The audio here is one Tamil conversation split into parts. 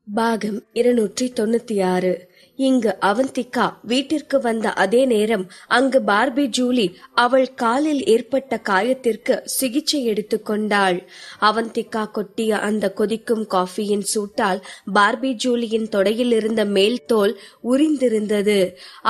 பாகம் 296. இங்கு அவந்திகா வீட்டிற்கு வந்த அதே நேரம் அங்கு பார்பி ஜூலி அவள் காலில் ஏற்பட்ட காயத்திற்கு சிகிச்சை எடுத்துக் கொண்டாள். அவந்திகா கொட்டிய அந்த கொதிக்கும் காஃபியின் சூட்டால் பார்பி ஜூலியின் தொடையில் இருந்த மேல் தோல் உரிந்திருந்தது.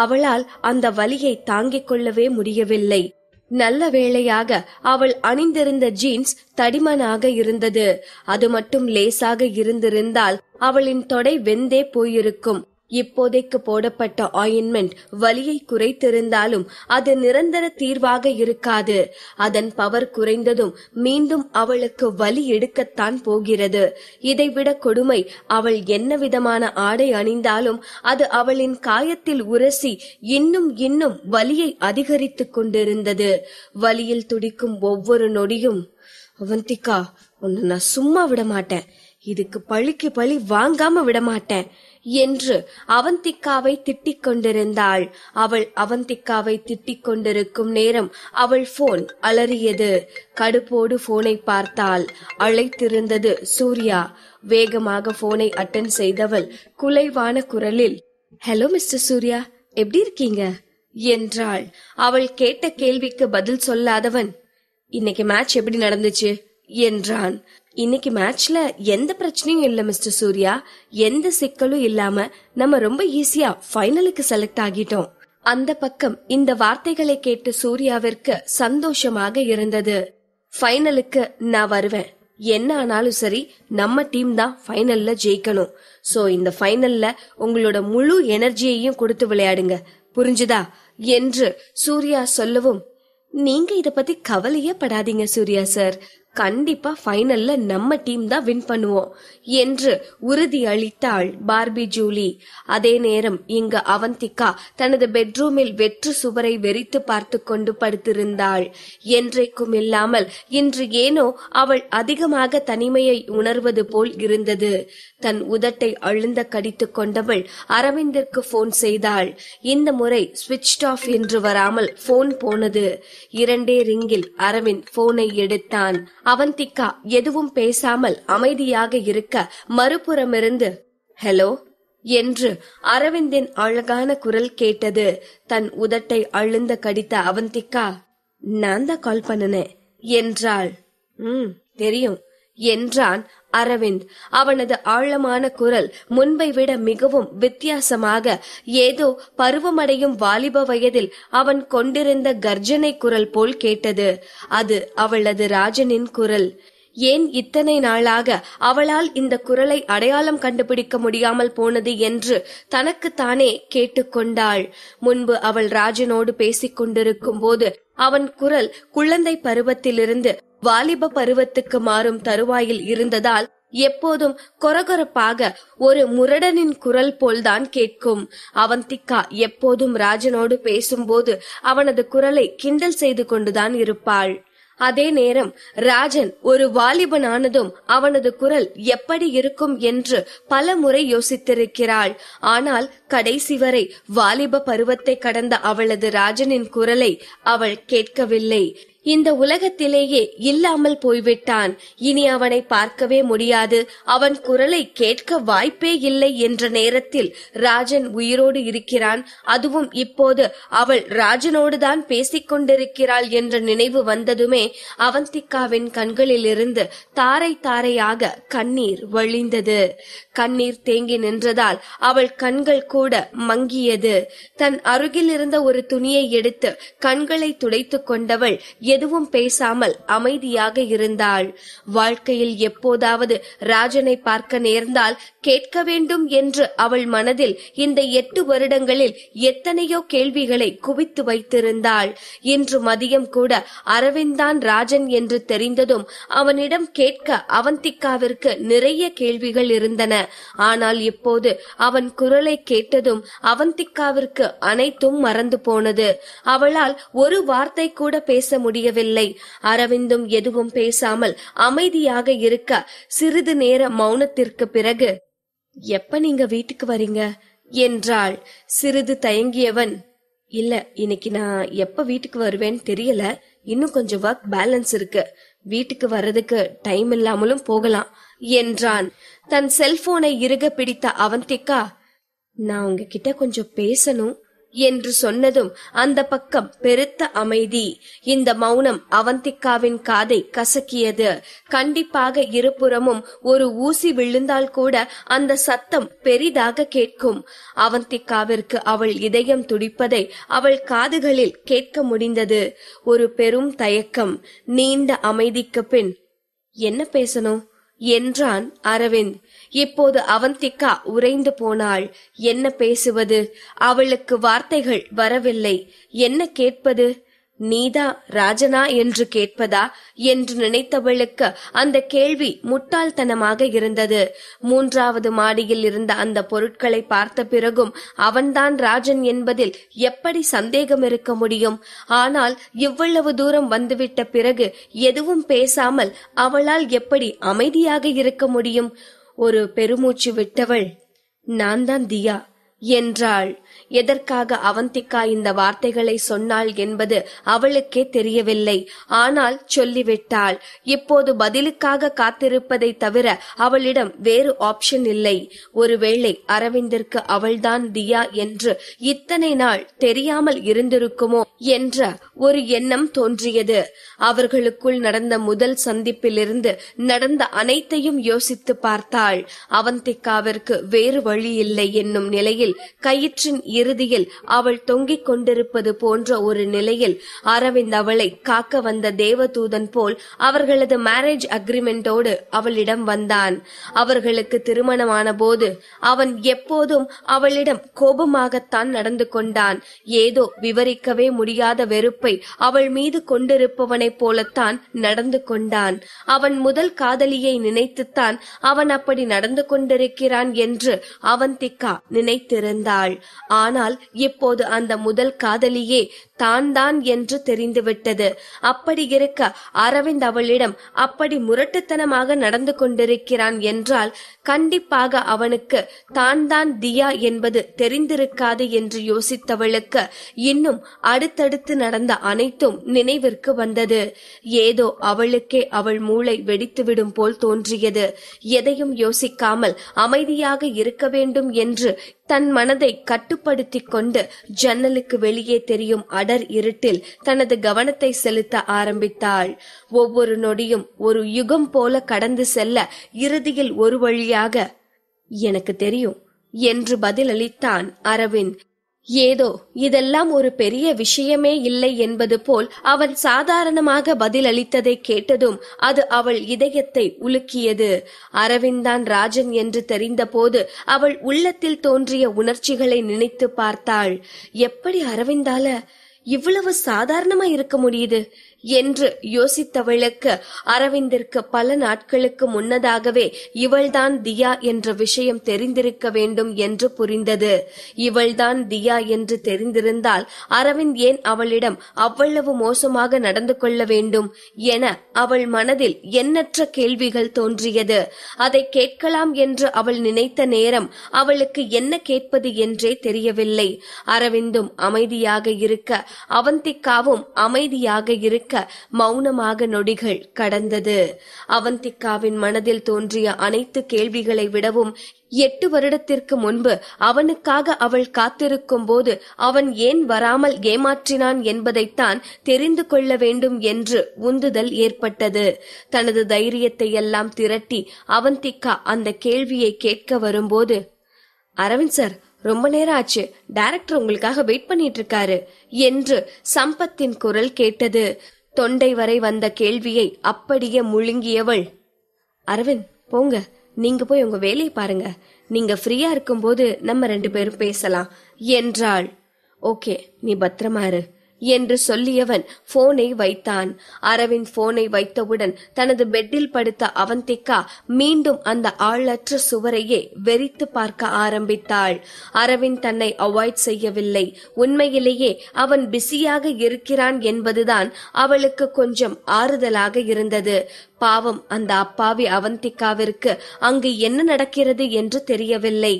அவளால் அந்த வலியை தாங்கிக் கொள்ளவே முடியவில்லை. நல்ல வேளையாக அவள் அணிந்திருந்த ஜீன்ஸ் தடிமனாக இருந்தது. அது மட்டும் லேசாக இருந்திருந்தால் அவளின் தொடை வெந்தே போயிருக்கும். இப்போதைக்கு போடப்பட்ட ஆயின்மெண்ட் வலியை குறைத்திருந்தாலும் அது நிரந்தர தீர்வாக இருக்காது. அதன் பவர் குறைந்ததும் மீண்டும் அவளுக்கு வலி எடுக்கத்தான் போகிறது. இதைவிட கொடுமை, அவள் என்ன விதமான ஆடை அணிந்தாலும் அது அவளின் காயத்தில் உரசி இன்னும் வலியை அதிகரித்துக் கொண்டிருந்தது. வலியில் துடிக்கும் ஒவ்வொரு நொடியும், அவந்திகா, உன்னை நான் சும்மா விட மாட்டேன், இதுக்கு பழிக்கு பழி வாங்காம விட மாட்டேன் என்று அவந்திகாவை திட்டிக் கொண்டிருந்தாள். அவள் அவந்திகாவை திட்டிக் கொண்டிருக்கும் நேரம் அவள் போன் அலறியது. கடுப்போடு போனை பார்த்தாள். அழைத்திருந்தது சூர்யா. வேகமாக போனை அட்டெண்ட் செய்தவள் குலைவான குரலில், ஹலோ மிஸ்டர் சூர்யா, எப்படி இருக்கீங்க என்றாள். அவள் கேட்ட கேள்விக்கு பதில் சொல்லாதவன், இன்னைக்கு மேட்ச் எப்படி நடந்துச்சு என்றான். இன்னைக்கு மேட்ச்ல எந்த பிரச்சனையும் இல்ல மிஸ்டர் சூர்யா, எந்த சிக்கலும் இல்லாம நம்ம ரொம்ப ஈஸியா ஃபைனலுக்கு செலக்ட் ஆகிட்டோம். அந்த பக்கம் இந்த வார்த்தைகளை கேட்டு சூர்யாவிற்கு சந்தோஷமாக இருந்தது. ஃபைனலுக்கு நான் வருவேன், என்ன ஆனாலும் சரி நம்ம டீம் தான் ஃபைனல்ல ஜெயிக்கணும். சோ இந்த ஃபைனல்ல உங்களோட முழு எனர்ஜியையும் கொடுத்து விளையாடுங்க, புரிஞ்சுதா என்று சூர்யா சொல்லவும், நீங்க இத பத்தி கவலையே படாதீங்க சூர்யா சார், கண்டிப்பா ஃபைனல்ல நம்ம டீம் தான் வின் பண்ணுவோம் என்று உறுதி அளித்தாள் பார்பி ஜூலி. அதே நேரம் இங்கு அவந்திகா தனது பெட்ரூமில் வெற்று சுவரை வெறித்து பார்த்து கொண்டு படுத்திருந்தாள். என்றைக்கும் இல்லாமல் இன்று ஏனோ அவள் அதிகமாக தனிமையை உணர்வது போல் இருந்தது. தன் உதட்டை அழுந்த கடித்து கொண்டவள் அரவிந்திற்கு போன் செய்தாள். இந்த முறை ஸ்விட்ச் ஆஃப் என்று வராமல் போன் போனது. 2 ரிங்கில் அரவிந்த் போனை எடுத்தான். அவந்திகா எதுவும் பேசாமல் அமைதியாக இருக்க மறுபுறமிருந்து ஹலோ என்று அரவிந்தின் அழகான குரல் கேட்டது. தன் உதட்டை அழுந்த கடித்த அவந்திகா, நான் தான் கால் பண்ணுனேன் என்றாள். தெரியும் என்றான் அரவிந்த். அவனது ஆழமான குரல் முன்பை விட மிகவும் வித்தியாசமாக, ஏதோ பருவமடையும் வாலிப வயதில் அவன் கொண்டிருந்த கர்ஜனை குரல் போல் கேட்டது. அது அவளது ராஜனின் குரல். ஏன் இத்தனை நாளாக அவளால் இந்த குரலை அடையாளம் கண்டுபிடிக்க முடியாமல் போனது என்று தனக்குத்தானே கேட்டுக்கொண்டாள். முன்பு அவள் ராஜனோடு பேசிக் கொண்டிருக்கும் போது அவன் குரல் குழந்தை பருவத்திலிருந்து வாலிப பருவத்துக்கு மாறும் தருவாயில் இருந்ததால் எப்போதும் கொரகொரப்பாக ஒரு முரடனின் குரல் போல்தான் கேட்கும். அவந்திகா எப்போதும் ராஜனோடு பேசும்போது அவனது குரலை கிண்டல் செய்து கொண்டுதான் இருப்பாள். அதே நேரம் ராஜன் ஒரு வாலிபனானதும் அவனது குரல் எப்படி இருக்கும் என்று பல முறை யோசித்திருக்கிறாள். ஆனால் கடைசி வரை வாலிப பருவத்தை கடந்த அவளது ராஜனின் குரலை அவள் கேட்கவில்லை. இந்த உலகத்திலேயே இல்லாமல் போய்விட்டான். இனி அவனை பார்க்கவே முடியாது, அவன் குரலை கேட்க வாய்ப்பே இல்லை என்ற நேரத்தில் ராஜன் உயிரோடு இருக்கிறான். அதுவும் இப்போது அவள் ராஜனோடுதான் பேசிக் கொண்டிருக்கிறாள் என்ற நினைவு வந்ததுமே அவந்திகாவின் கண்களில் இருந்து தாரை தாரையாக கண்ணீர் வழிந்தது. கண்ணீர் தேங்கி நின்றதால் அவள் கண்கள் கூட மங்கியது. தன் அருகில் இருந்த ஒரு துணியை எடுத்து கண்களை துடைத்துக் கொண்டவள் எதுவும் பேசாமல் அமைதியாக இருந்தாள். வாழ்க்கையில் எப்போதாவது ராஜனை பார்க்க நேர்ந்தால் கேட்க வேண்டும் என்று அவள் மனதில் இந்த 8 வருடங்களில் எத்தனையோ கேள்விகளை குவித்து வைத்திருந்தாள். இன்று மதியம் கூட அரவிந்தான் ராஜன் என்று தெரிந்ததும் அவனிடம் கேட்க அவந்திகாவிற்கு நிறைய கேள்விகள் இருந்தன. ஆனால் இப்போது அவன் குரலை கேட்டதும் அவந்திகாவிற்கு அனைத்தும் மறந்து போனது. அவளால் ஒரு வார்த்தை கூட பேச முடியவில்லை. அரவிந்தும் எதுவும் பேசாமல் அமைதியாக இருக்க சிறிது நேர மௌனத்திற்கு பிறகு, எப்ப நீங்க வீட்டுக்கு வரீங்க என்றாள். சிறிது தயங்கியவன், இல்ல இன்னைக்கு நான் எப்ப வீட்டுக்கு வருவேன்னு தெரியல, இன்னும் கொஞ்சம் ஒர்க் பேலன்ஸ் இருக்கு, வீட்டுக்கு வர்றதுக்கு டைம் இல்லாமலும் போகலாம் என்றான். தன் செல்போனை இறுக பிடித்த அவந்திகா, நான் உங்ககிட்ட கொஞ்சம் பேசணும் என்று சொன்னதும் அந்த பக்கம் பெருத்த அமைதி. இந்த மௌனம் அவந்திகாவின் காதை கசக்கியது. கண்டிப்பாக இருபுறமும் ஒரு ஊசி விழுந்தால் கூட அந்த சத்தம் பெரிதாக கேட்கும். அவந்திகாவிற்கு அவள் இதயம் துடிப்பதை அவள் காதுகளில் கேட்க முடிந்தது. ஒரு பெரும் தயக்கம். நீண்ட அமைதிக்கு பின், என்ன பேசணும் என்றான் அரவிந்த். இப்போது அவந்திகா உறைந்து போனாள். என்ன பேசுவது? அவளுக்கு வார்த்தைகள் வரவில்லை. என்ன கேட்பது? நீதா ராஜனா என்று கேட்பதா என்று நினைத்தவளுக்கு அந்த கேள்வி முட்டாள்தனமாக இருந்தது. 3வது மாடியில் இருந்த அந்த பொருட்களை பார்த்த பிறகும் அவன்தான் ராஜன் என்பதில் எப்படி சந்தேகம் இருக்க முடியும்? ஆனால் இவ்வளவு தூரம் வந்துவிட்ட பிறகு எதுவும் பேசாமல் அவளால் எப்படி அமைதியாக இருக்க முடியும்? ஒரு பெருமூச்சு விட்டவள், நான் தான் தியா என்றாள். எதற்காக அவந்திகா இந்த வார்த்தைகளை சொன்னாள் என்பது அவளுக்கே தெரியவில்லை. ஆனால் சொல்லிவிட்டாள். இப்போது பதிலுக்காக காத்திருப்பதை தவிர அவளிடம் வேறு ஆப்ஷன் இல்லை. ஒருவேளை அரவிந்திற்கு அவள்தான் தியா என்று இத்தனை நாள் தெரியாமல் இருந்திருக்குமோ என்ற ஒரு எண்ணம் தோன்றியது. அவர்களுக்குள் நடந்த முதல் சந்திப்பிலிருந்து நடந்த அனைத்தையும் யோசித்து பார்த்தாள். அவந்திகாவிற்கு வேறு வழி இல்லை என்னும் நிலையில், கயிற்றின் இறுதியில் அவள் தொங்கிக் கொண்டிருப்பது போன்ற ஒரு நிலையில் அரவிந்த் அவளை காக்க வந்த தேவதூதன் போல் அவர்களது மேரேஜ் அக்ரிமெண்டோடு அவளிடம் வந்தான். அவர்களுக்கு திருமணமான போது அவன் எப்போதும் அவளிடம் கோபமாகத்தான் நடந்து கொண்டான். ஏதோ விவரிக்கவே முடியாத வெறுப்பை அவள் மீது கொண்டிருப்பவனைப் போலத்தான் நடந்து கொண்டான். அவன் முதல் காதலியை நினைத்துத்தான் அவன் அப்படி நடந்து கொண்டிருக்கிறான் என்று அவந்திகா நினைத்திருந்தாள். ஆனால் இப்போது அந்த முதல் காதலியே தான் என்று தெரிந்துவிட்டது. அப்படி இருக்க அரவிந்த் அவளிடம் அப்படி முரட்டுத்தனமாக நடந்து கொண்டிருக்கிறான் என்றால் கண்டிப்பாக அவனுக்கு தான் தியா என்பது தெரிந்திருக்காது என்று யோசித்தவளுக்கு இன்னும் அடுத்தடுத்து நடந்த அனைத்தும் நினைவிற்கு வந்தது. ஏதோ அவளுக்கே அவள் மூளை வெடித்துவிடும் போல் தோன்றியது. எதையும் யோசிக்காமல் அமைதியாக இருக்க வேண்டும் என்று தன் மனதை கட்டுப்படுத்திக் கொண்டு ஜன்னலுக்கு வெளியே தெரியும் அடர் இருட்டில் தனது கவனத்தை செலுத்த ஆரம்பித்தாள். ஒவ்வொரு நொடியும் ஒரு யுகம் போல கடந்து செல்ல இறுதியில் ஒரு வழியாக, எனக்கு தெரியும் என்று பதிலளித்தான் அரவிந்த். ஏதோ இதெல்லாம் ஒரு பெரிய விஷயமே இல்லை என்பது போல் அவன் சாதாரணமாக பதிலளித்ததை கேட்டதும் அது அவள் இதயத்தை உலுக்கியது. அரவிந்தான் ராஜன் என்று தெரிந்த போது அவள் உள்ளத்தில் தோன்றிய உணர்ச்சிகளை நினைத்து பார்த்தாள். எப்படி அரவிந்தால இவ்வளவு சாதாரணமா இருக்க முடியுது என்று யோசித்தவளுக்கு அரவிந்திற்கு பல நாட்களுக்கு முன்னதாகவே இவள்தான் தியா என்ற விஷயம் தெரிந்திருக்க வேண்டும் என்று புரிந்தது. இவள்தான் தியா என்று தெரிந்திருந்தால் அரவிந்த் ஏன் அவளிடம் அவ்வளவு மோசமாக நடந்து கொள்ள வேண்டும் என அவள் மனதில் எண்ணற்ற கேள்விகள் தோன்றியது. அதை கேட்கலாம் என்று அவள் நினைத்த நேரம் அவளுக்கு என்ன கேட்பது என்றே தெரியவில்லை. அரவிந்தும் அமைதியாக இருக்க, அவந்திகாவும் அமைதியாக இருக்க மௌனமாக நொடிகள் கடந்தது. அவந்திகாவின் மனதில் தோன்றிய அனைத்து கேள்விகளை விடவும் 8 வருடத்திற்கு முன்பு அவனுக்காக அவள் காத்திருக்கும் போது அவன் ஏன் வராமல் ஏமாற்றினான் என்பதைத்தான் தெரிந்து கொள்ள வேண்டும் என்று உந்துதல் ஏற்பட்டது. தனது தைரியத்தை எல்லாம் திரட்டி அவந்திகா அந்த கேள்வியை கேட்க வரும்போது, அரவிந்த் சார், ரொம்ப நேரம் ஆச்சு, டைரக்டர் உங்களுக்காக வெயிட் பண்ணிட்டு இருக்காரு என்று சம்பத்தின் குரல் கேட்டது. தொண்டை வரை வந்த கேள்வியை அப்படியே முழுங்கியவள், அரவிந்த் போங்க, நீங்க போய் உங்க வேலையை பாருங்க, நீங்க ஃப்ரீயா இருக்கும்போது நம்ம 2 பேரும் பேசலாம் என்றாள். ஓகே, நீ பத்திரமா இரு என்று சொல்லியவன் போனை வைத்தான். அரவிந்த் போனை வைத்தவுடன் தனது பெட்டில் படுத்த அவந்திகா மீண்டும் அந்த ஆளற்ற சுவரையே வெறித்து பார்க்க ஆரம்பித்தாள். அரவிந்த் தன்னை அவாய்ட் செய்யவில்லை. உண்மையிலேயே அவன் பிஸியாக இருக்கிறான் என்பதுதான் அவளுக்கு கொஞ்சம் ஆறுதலாக இருந்தது. பாவம் அந்த அப்பாவி அவந்திகாவிற்கு அங்கு என்ன நடக்கிறது என்று தெரியவில்லை.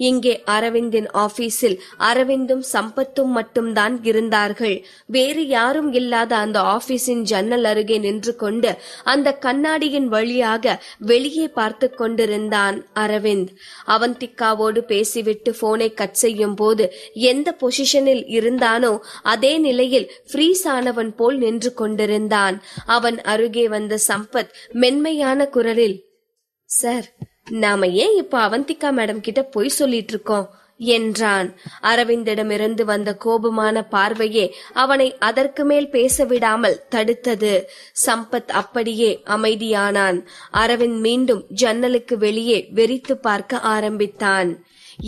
இங்கே அரவிந்தின் ஆபீஸில் அரவிந்தும் சம்பத்தும் மட்டும்தான் இருந்தார்கள். வேறு யாரும் இல்லாத அந்த ஆபீஸின் ஜன்னல் அருகே நின்று கொண்டு அந்த கண்ணாடியின் வழியாக வெளியே பார்த்து கொண்டிருந்தான் அரவிந்த். அவந்திகாவோடு பேசிவிட்டு போனை கட் செய்யும் போது எந்த பொசிஷனில் இருந்தானோ அதே நிலையில் ஃப்ரீஸ் ஆனவன் போல் நின்று கொண்டிருந்தான். அவன் அருகே வந்த சம்பத் மென்மையான குரலில், சார், நாம ஏன் இப்ப அவந்திகா மேடம் கிட்ட பொய் சொல்லிட்டு இருக்கோம் என்றான். அரவிந்திடமிருந்து வந்த கோபமான பார்வையே அவனை அதற்கு மேல் பேச விடாமல் தடுத்தது. சம்பத் அப்படியே அமைதியானான். அரவிந்த் மீண்டும் ஜன்னலுக்கு வெளியே வெறித்து பார்க்க ஆரம்பித்தான்.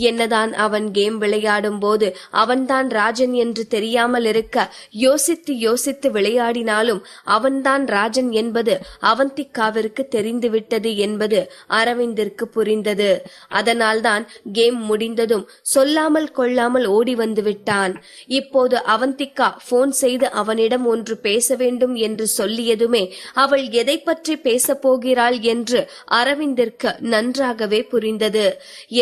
என்னதான் அவன் கேம் விளையாடும் போது அவன்தான் ராஜன் என்று தெரியாமல் இருக்க யோசித்து யோசித்து விளையாடினாலும் அவன்தான் ராஜன் என்பது அவந்திகாவிற்கு தெரிந்துவிட்டது என்பது அரவிந்திற்கு புரிந்தது. அதனால்தான் கேம் முடிந்ததும் சொல்லாமல் கொள்ளாமல் ஓடி வந்து விட்டான். இப்போது அவந்திகா போன் செய்து அவனிடம் ஒன்று பேச வேண்டும் என்று சொல்லியதுமே அவள் எதை பற்றி பேச போகிறாள் என்று அரவிந்திற்கு நன்றாகவே புரிந்தது.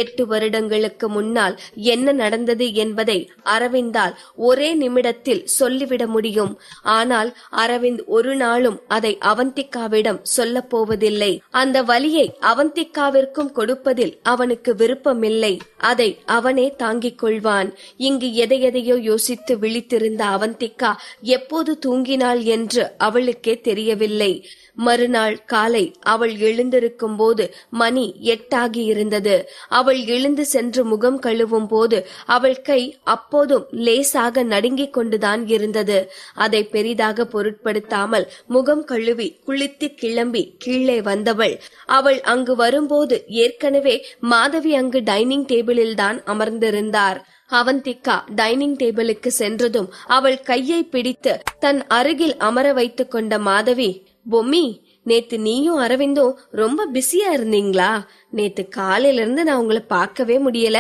8 வருடங்கள் முன்னால் என்ன நடந்தது என்பதை அரவிந்தால் ஒரே நிமிடத்தில் சொல்லிவிட முடியும். ஆனால் அரவிந்த் ஒரு நாளும் அதை அவந்திகாவிடம் சொல்ல போவதில்லை. அந்த வலியை அவந்திகாவிற்கும் கொடுப்பதில் அவனுக்கு விருப்பமில்லை. அதை அவனே தாங்கிக் கொள்வான். இங்கு எதையெதையோ யோசித்து விழித்திருந்த அவந்திகா எப்போது தூங்கினாள் என்று அவளுக்கே தெரியவில்லை. மறுநாள் காலை அவள் எழுந்திருக்கும் போது மணி 8 ஆகியிருந்தது. அவள் எழுந்து சென்று முகம் கழுவும் போது அவள் கை அப்போதும் லேசாக நடுங்கிக் கொண்டுதான் இருந்தது. அதை பெரிதாக பொருட்படுத்தாமல் முகம் கழுவி குளித்து கிளம்பி கீழே வந்தவள் அவள் அங்கு வரும்போது ஏற்கனவே மாதவி அங்கு டைனிங் டேபிளில் தான் அமர்ந்திருந்தார். அவந்திகா டைனிங் டேபிளுக்கு சென்றதும் அவள் கையை பிடித்து தன் அருகில் அமர வைத்துக் கொண்ட மாதவி, பொம்மி, நேத்து நீயும் அரவிந்தும் ரொம்ப பிஸியா இருந்தீங்களா? நேத்து காலையில இருந்து நான் உங்களை பார்க்கவே முடியல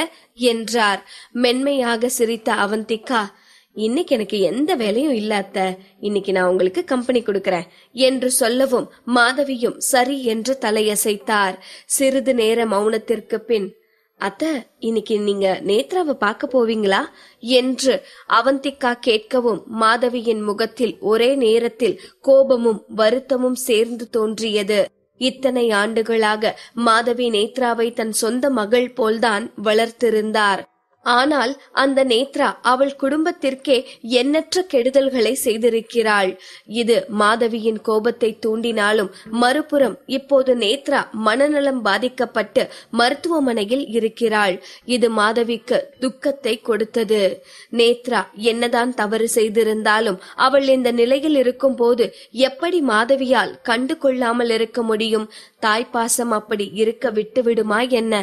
என்றார். மென்மையாக சிரித்த அவந்திகா, இன்னைக்கு எனக்கு எந்த வேலையும் இல்ல அத்தை, இன்னைக்கு நான் உங்களுக்கு கம்பெனி கொடுக்கறேன் என்று சொல்லவும் மாதவியும் சரி என்று தலையசைத்தார். சிறிது நேர மௌனத்திற்கு பின், அத்த, இன்னைக்கு நீங்க நேத்ராவை பார்க்க போவீங்களா என்று அவந்திகா கேட்கவும் மாதவியின் முகத்தில் ஒரே நேரத்தில் கோபமும் வருத்தமும் சேர்ந்து தோன்றியது. இத்தனை ஆண்டுகளாக மாதவி நேத்ராவை தன் சொந்த மகள் போல்தான் வளர்த்திருந்தார். ஆனால் அந்த நேத்ரா அவள் குடும்பத்திற்கே எண்ணற்ற கெடுதல்களை செய்திருக்கிறாள். இது மாதவியின் கோபத்தை தூண்டினாலும் மறுபுறம் இப்போது நேத்ரா மனநலம் பாதிக்கப்பட்டு மருத்துவமனையில் இருக்கிறாள். இது மாதவிக்கு துக்கத்தை கொடுத்தது. நேத்ரா என்னதான் தவறு செய்திருந்தாலும் அவள் இந்த நிலையில் இருக்கும் போது எப்படி மாதவியால் கண்டு கொள்ளாமல் இருக்க முடியும்? தாய்ப்பாசம் அப்படி இருக்க விட்டு விடுமா என்ன?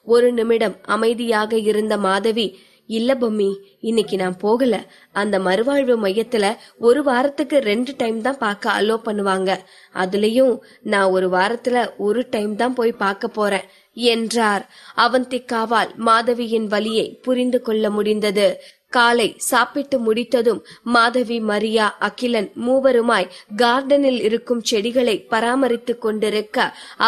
ஒரு நிமிடம் அமைதியாக இருந்த மாதவி, இல்ல பொம்மி, இன்னைக்கு நான் போகல. அந்த மறுவாழ்வு மையத்துல ஒரு வாரத்துக்கு 2 டைம் தான் பார்க்க அலோ பண்ணுவாங்க. அதுலயும் நான் ஒரு வாரத்துல ஒரு டைம் தான் போய் பார்க்க போறேன் என்றார். அவந்திகாவால் மாதவியின் வலியை புரிந்து கொள்ள முடிந்தது. காலை சாப்பிட்டு முடித்ததும் மாதவி, மரியா, அகிலன் மூவருமாய் கார்டனில் இருக்கும் செடிகளை பராமரித்துக் கொண்டிருக்க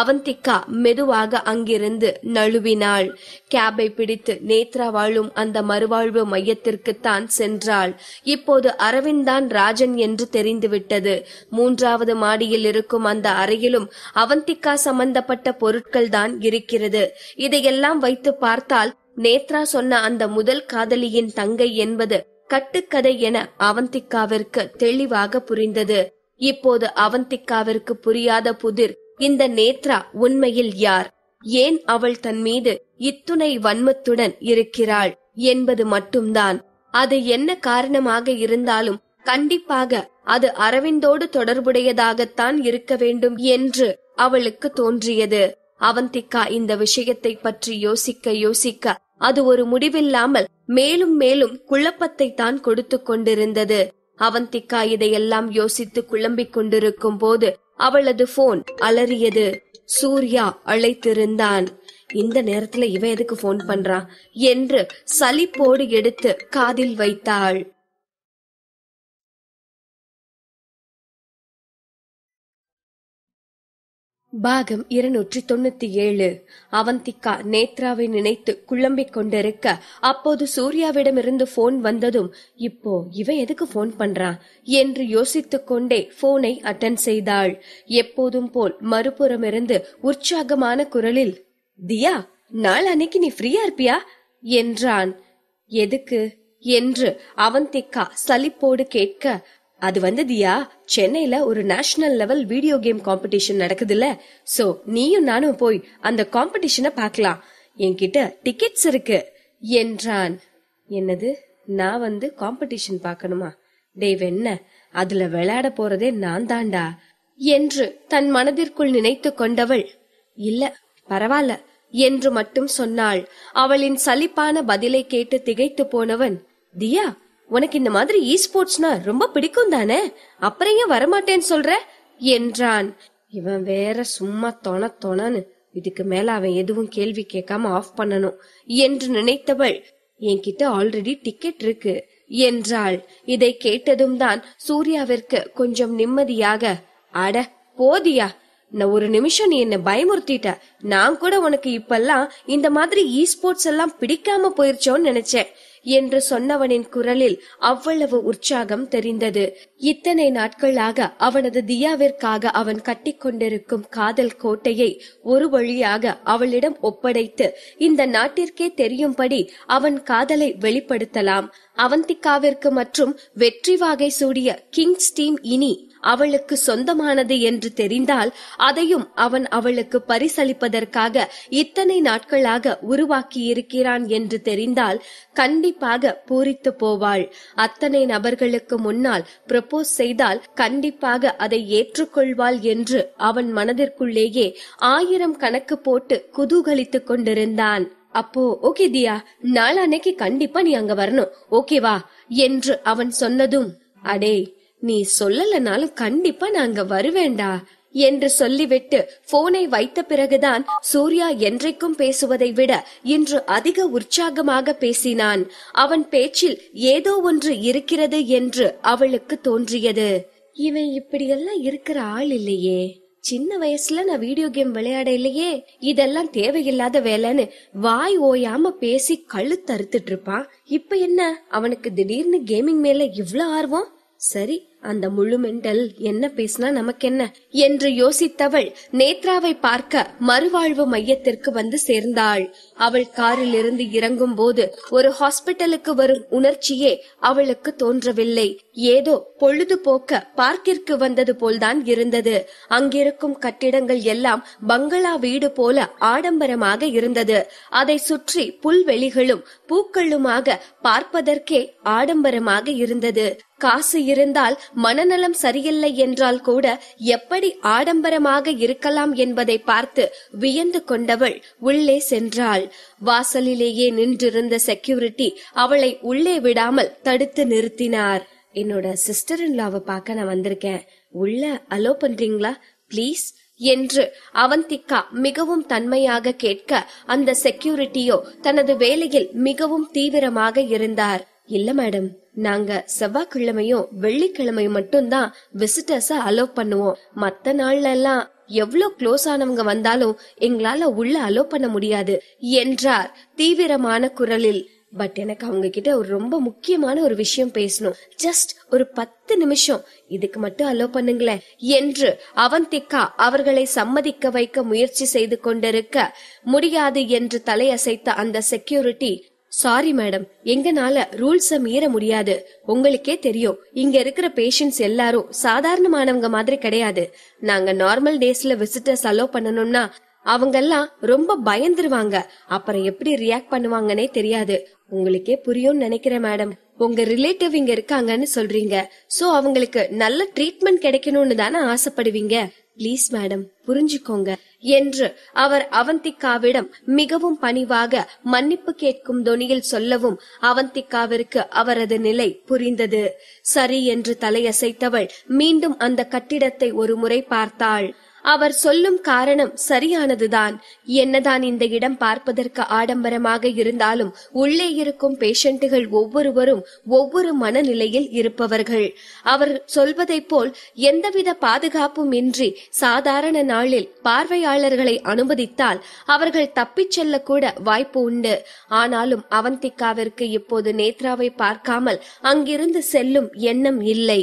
அவந்திகா மெதுவாக அங்கிருந்து நழுவினாள். கேபை பிடித்து நேத்ரா வாழும் அந்த மறுவாழ்வு மையத்திற்குத்தான் சென்றாள். இப்போது அரவிந்த் தான் ராஜன் என்று தெரிந்துவிட்டது. 3வது மாடியில் இருக்கும் அந்த அறையிலும் அவந்திகா சம்பந்தப்பட்ட பொருட்கள் தான் இருக்கிறது. இதையெல்லாம் வைத்து பார்த்தால் நேத்ரா சொன்ன அந்த முதல் காதலியின் தங்கை என்பது கட்டுக்கதை என அவந்திகாவிற்கு தெளிவாக புரிந்தது. இப்போது அவந்திகாவிற்கு புரியாத புதிர், இந்த நேத்ரா உண்மையில் யார்? ஏன் அவள் தன் மீது இத்துணை வன்மத்துடன் இருக்கிறாள் என்பது மட்டும்தான். அது என்ன காரணமாக இருந்தாலும் கண்டிப்பாக அது அரவிந்தோடு தொடர்புடையதாகத்தான் இருக்க வேண்டும் என்று அவளுக்கு தோன்றியது. அவந்திகா இந்த விஷயத்தை பற்றி யோசிக்க யோசிக்க அது ஒரு முடிவில்லாமல் மேலும் மேலும் குழப்பத்தை தான் கொடுத்து கொண்டிருந்தது. அவந்திகா இதையெல்லாம் யோசித்து குழம்பிக் கொண்டிருக்கும் போது அவளது போன் அலறியது. சூர்யா அழைத்திருந்தான். இந்த நேரத்துல இவன் எதுக்கு போன் பண்றான் என்று சலிப்போடு எடுத்து காதில் வைத்தாள். பாகம் 297. அவந்திகா நேத்ராவை நினைத்து குழம்பிக் கொண்டிருக்க அப்போது சூர்யாவிடமிருந்து போன் வந்ததும், இப்போ இவன் எதுக்கு போன் பண்றான் என்று யோசித்துக் கொண்டே போனை அட்டன் செய்தாள். எப்போதும் போல் மறுபுறமிருந்து உற்சாகமான குரலில், தியா, நாளன்னைக்கு நீ ஃப்ரீயா இருப்பியா என்றான். எதுக்கு என்று அவந்திகா சலிப்போடு கேட்க, அது தியா, சென்னையில ஒரு national level video game competition நடக்குதுல்ல, சோ நீயும் நானும் போய் அந்த காம்படிஷனை பார்க்கலாம், என்கிட்ட டிக்கெட்ஸ் இருக்கு என்றான். என்னது, நான் காம்படிஷன் பார்க்கணுமா? டேய் என்ன, அதுல விளையாட போறதே நான் தாண்டா என்று தன் மனதிற்குள் நினைத்து கொண்டவள், இல்ல பரவாயில்ல என்று மட்டும் சொன்னாள். அவளின் சலிப்பான பதிலை கேட்டு திகைத்து போனவன், தியா, உனக்கு இந்த மாதிரி இ ஸ்போர்ட்ஸ்னா ரொம்ப பிடிக்கும் தானே, அப்புறம் ஏன் வரமாட்டேன்னு சொல்ற என்றான். இவன் வேற சும்மா தொணன்னு, இதுக்கு மேல அவன் எதுவும் கேள்வி கேட்காம ஆஃப் பண்ணணும் என்று நினைத்தவள், என்கிட்ட ஆல்ரெடி டிக்கெட் இருக்கு என்றாள். இதை கேட்டதும் தான் சூர்யாவிற்கு கொஞ்சம் நிம்மதியாக, அட போதியா, நான் ஒரு நிமிஷம் நீ என்ன பயமுறுத்திட்ட, நான் கூட உனக்கு இப்பெல்லாம் இந்த மாதிரி இ ஸ்போர்ட்ஸ் எல்லாம் பிடிக்காம போயிருச்சோன்னு நினைச்சேன் என்று சொன்னவனின் குரலில் அவ்வளவு உற்சாகம் தெரிந்தது. இத்தனை நாட்களாக அவனது தியாவிற்காக அவன் கட்டிக்கொண்டிருக்கும் காதல் கோட்டையை ஒரு வழியாக அவளிடம் ஒப்படைத்து இந்த நாட்டிற்கே தெரியும்படி அவன் காதலை வெளிப்படுத்தலாம். அவந்திகாவிற்கு மற்றும் வெற்றி வாகை சூடிய கிங்ஸ் டீம் இனி அவளுக்கு சொந்தமானது என்று தெரிந்தால், அதையும் அவன் அவளுக்கு பரிசளிப்பதற்காக இத்தனை நாட்களாக உருவாக்கி இருக்கிறான் என்று தெரிந்தால் கண்டிப்பாக பூரித்து போவாள். அத்தனை நபர்களுக்கு முன்னால் ப்ரப்போஸ் செய்தால் கண்டிப்பாக அதை ஏற்றுக்கொள்வாள் என்று அவன் மனதிற்குள்ளேயே 1000 கணக்கு போட்டு குதூகலித்துக் கொண்டிருந்தான். அப்போ ஓகே தியா, நாளான்னைக்கு கண்டிப்பா நீ அங்க வரணும், ஓகேவா என்று அவன் சொன்னதும், அடே நீ சொல்லலனாலும் கண்டிப்பா நான் அங்க வருவேண்டா என்று சொல்லிவிட்டு போனை வைத்த பிறகுதான் சூர்யா என்றைக்கும் பேசுவதை விட இன்று அதிக உற்சாகமாக பேசினான். அவன் பேச்சில் ஏதோ ஒன்று இருக்கிறது என்று அவளுக்கு தோன்றியது. இவன் இப்படியெல்லாம் இருக்கிற ஆள் இல்லையே, சின்ன வயசுல நான் வீடியோ கேம் விளையாட இல்லையே, இதெல்லாம் தேவையில்லாத வேலைன்னு வாய் ஓயாம பேசி கழுத்தறுத்துட்டு இருப்பான். இப்ப என்ன அவனுக்கு திடீர்னு கேமிங் மேல இவ்ளோ ஆர்வம்? சரி, அந்த முழு மெண்டல் என்ன பேசினா நமக்கு என்ன என்று யோசித்தவள் நேத்ராவை பார்க்க மறுவாழ்வு மையத்திற்கு வந்து சேர்ந்தாள். அவள் காரில் இருந்து இறங்கும் போது ஒரு ஹாஸ்பிட்டலுக்கு வரும் உணர்ச்சியே அவளுக்கு தோன்றவில்லை. ஏதோ பொழுதுபோக்க பார்க்கிற்கு வந்தது போல்தான் இருந்தது. அங்கிருக்கும் கட்டிடங்கள் எல்லாம் பங்களா வீடு போல ஆடம்பரமாக இருந்தது. அதை சுற்றி புல்வெளிகளும் பூக்களுமாக பார்ப்பதற்கே ஆடம்பரமாக இருந்தது. காசு இருந்தால் மனநலம் சரியில்லை என்றால் கூட எப்படி ஆடம்பரமாக இருக்கலாம் என்பதை பார்த்து வியந்து கொண்டவள் உள்ளே சென்றாள். வாசலிலேயே நின்றிருந்த செக்யூரிட்டி அவளை உள்ளே விடாமல் தடுத்து நிறுத்தினார். என்னோட சிஸ்டர் இன் லாவை பார்க்க நான் வந்திருக்கேன், உள்ள அலோ பண்றீங்களா பிளீஸ் என்று அவந்திகா மிகவும் தன்மையாக கேட்க, அந்த செக்யூரிட்டியோ தனது வேலையில் மிகவும் தீவிரமாக இருந்தார். இல்ல மேடம், நாங்க செவ்வாய்க்கிழமையும் வெள்ளிக்கிழமையும் மட்டும்தான் விசிட்டர்ஸ அலோ பண்ணுவோம், மத்த நாள்ல எல்லாம் எவ்வளவு க்ளோஸ் ஆனவங்க வந்தாலும் எங்களால உள்ள அலோ பண்ண முடியாது என்றார் தீவிரமான குரலில். பட் எனக்கு அவங்க கிட்ட ஒரு ரொம்ப முக்கியமான ஒரு விஷயம் பேசணும், ஜஸ்ட் ஒரு 10 நிமிஷம், இதுக்கு மட்டும் அலோ பண்ணுங்களேன் என்று அவந்திகா அவர்களை சம்மதிக்க வைக்க முயற்சி செய்து கொண்டிருக்க, முடியாது என்று தலையசைத்த அந்த செக்யூரிட்டி, சாரி மேடம், எங்கனால ரூல்ஸ மீற முடியாது, உங்களுக்கே தெரியும் இங்க இருக்கிற பேஷண்ட்ஸ் எல்லாரும் சாதாரணமானவங்க மாதிரி கிடையாது, நாங்க நார்மல் டேஸ்ல விசிட்டர்ஸ் அலோ பண்ணணும்னா அவங்க எல்லாம் ரொம்ப பயந்துருவாங்க, அப்புறம் எப்படி ரியாக்ட் பண்ணுவாங்கன்னே தெரியாது, உங்களுக்கே புரியும்னு நினைக்கிறேன் மேடம், உங்க ரிலேட்டிவ் இங்க இருக்காங்கன்னு சொல்றீங்க, சோ அவங்களுக்கு நல்ல ட்ரீட்மெண்ட் கிடைக்கணும்னு தானே ஆசைப்படுவீங்க, பிளீஸ் மேடம் புரிஞ்சுக்கோங்க என்று அவர் அவந்திகாவிடம் மிகவும் பணிவாக மன்னிப்பு கேட்கும் தொனியில் சொல்லவும், அவந்திகாவிற்கு அவரது நிலை புரிந்தது. சரி என்று தலையசைத்தவள் மீண்டும் அந்த கட்டிடத்தை ஒரு முறை பார்த்தாள். அவர் சொல்லும் காரணம் சரியானதுதான். என்னதான் இந்த இடம் பார்ப்பதற்கு ஆடம்பரமாக இருந்தாலும் உள்ளே இருக்கும் பேஷண்ட்டுகள் ஒவ்வொருவரும் ஒவ்வொரு மனநிலையில் இருப்பவர்கள். அவர் சொல்வதைப் போல் எந்தவித பாதுகாப்பும் இன்றி சாதாரண நாளில் பார்வையாளர்களை அனுமதித்தால் அவர்கள் தப்பிச் செல்லக்கூட வாய்ப்பு உண்டு. ஆனாலும் அவந்திகாவிற்கு இப்போது நேத்ராவை பார்க்காமல் அங்கிருந்து செல்லும் எண்ணம் இல்லை.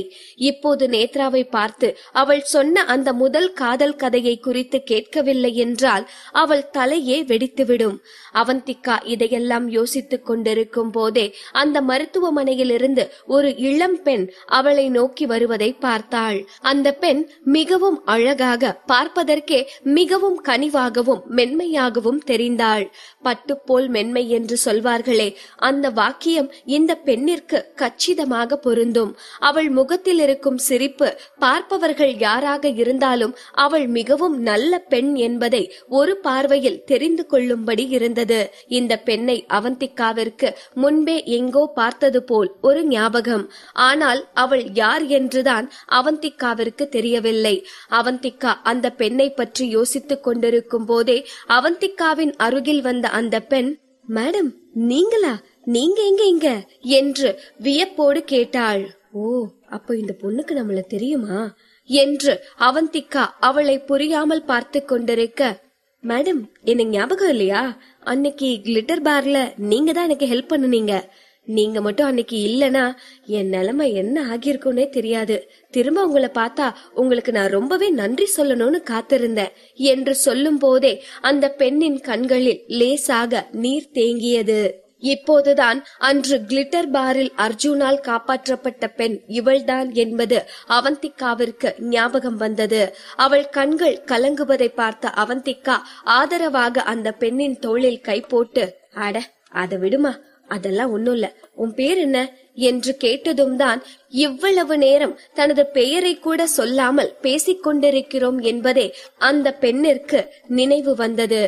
இப்போது நேத்ராவை பார்த்து அவள் சொன்ன அந்த முதல் காதல் கதையை குறித்து கேட்கவில்லை என்றால் அவள் தலையே வெடித்துவிடும். அவந்திகா இதையெல்லாம் யோசித்துக் கொண்டிருக்கும் போதே அந்த மருத்துவமனையில் இருந்து ஒரு இளம் பெண் அவளை நோக்கி வருவதை பார்த்தாள். அந்த பெண் மிகவும் அழகாக, பார்ப்பதற்கே மிகவும் கனிவாகவும் மென்மையாகவும் தெரிந்தாள். பட்டுப்போல் மென்மை என்று சொல்வார்களே, அந்த வாக்கியம் இந்த பெண்ணிற்கு கச்சிதமாக பொருந்தும். அவள் முகத்தில் இருக்கும் சிரிப்பு பார்ப்பவர்கள் யாராக இருந்தாலும் அவள் மிகவும் நல்ல பெண் என்பதை ஒரு பார்வையில் தெரிந்து கொள்ளும்படி இருந்தது. இந்த பெண்ணை அவந்திகாவிற்கு முன்பே எங்கோ பார்த்தது போல் ஒரு ஞாபகம். ஆனால் அவள் யார் என்றுதான் அவந்திகாவிற்கு தெரியவில்லை. அவந்திகா அந்த பெண்ணை பற்றி யோசித்துக் கொண்டிருக்கும் போதே அவந்திகாவின் அருகில் வந்த அந்த பெண், மேடம் நீங்களா, நீங்க எங்க இங்க என்று வியப்போடு கேட்டாள். ஓ, அப்போ இந்த பொண்ணுக்கு நம்மள தெரியுமா என்று அவந்திகா அவளை புரியாமல் பார்த்து கொண்டிருக்க, மேடம் என்ன ஞாபகம் இல்லையா, அன்னைக்கு கிளிட்டர் பார்ல நீங்க தான் எனக்கு ஹெல்ப் பண்ணுனீங்க. நீங்க மட்டும் அன்னைக்கு இல்லனா என் நிலைமை என்ன ஆகியிருக்கும்னே தெரியாது. திரும்ப உங்களை பார்த்தா உங்களுக்கு நான் ரொம்பவே நன்றி சொல்லணும்னு காத்திருந்தேன் என்று சொல்லும் போதே அந்த பெண்ணின் கண்களில் லேசாக நீர் தேங்கியது. இப்போதுதான் அன்று கிளிட்டர் பாரில் அர்ஜுனால் காப்பாற்றப்பட்ட பெண் இவள்தான் என்பது அவந்திகாவிற்கு ஞாபகம் வந்தது. அவள் கண்கள் கலங்குவதை பார்த்த அவந்திகா ஆதரவாக அந்த பெண்ணின் தோளில் கை போட்டு, அட அத விடுமா, அதெல்லாம் ஒண்ணும் இல்ல, உன் பேர் என்ன என்று கேட்டதும் தான் இவ்வளவு நேரம் தனது பெயரை கூட சொல்லாமல் பேசிக் கொண்டிருக்கிறோம் என்பதே அந்த பெண்ணிற்கு நினைவு வந்தது.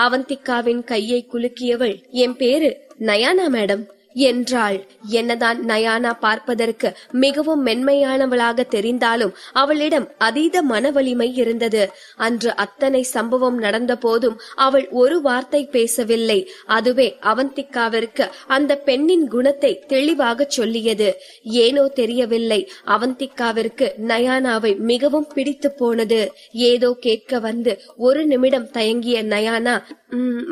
அவந்திகாவின் கையை குலுக்கியவள், என் பேரு நயானா மேடம் என்றாள். என்னதான் நயானா பார்ப்பதற்கு மிகவும் மென்மையானவளாக தெரிந்தாலும் அவளிடம் அதீத மன வலிமை இருந்தது. அன்று அத்தனை சம்பவம் நடந்த போதும் அவள் ஒரு வார்த்தை பேசவில்லை. அதுவே அவந்திகாவிற்கு அந்த பெண்ணின் குணத்தை தெளிவாக சொல்லியது. ஏனோ தெரியவில்லை, அவந்திகாவிற்கு நயானாவை மிகவும் பிடித்து போனது. ஏதோ கேட்க வந்து ஒரு நிமிடம் தயங்கிய நயானா,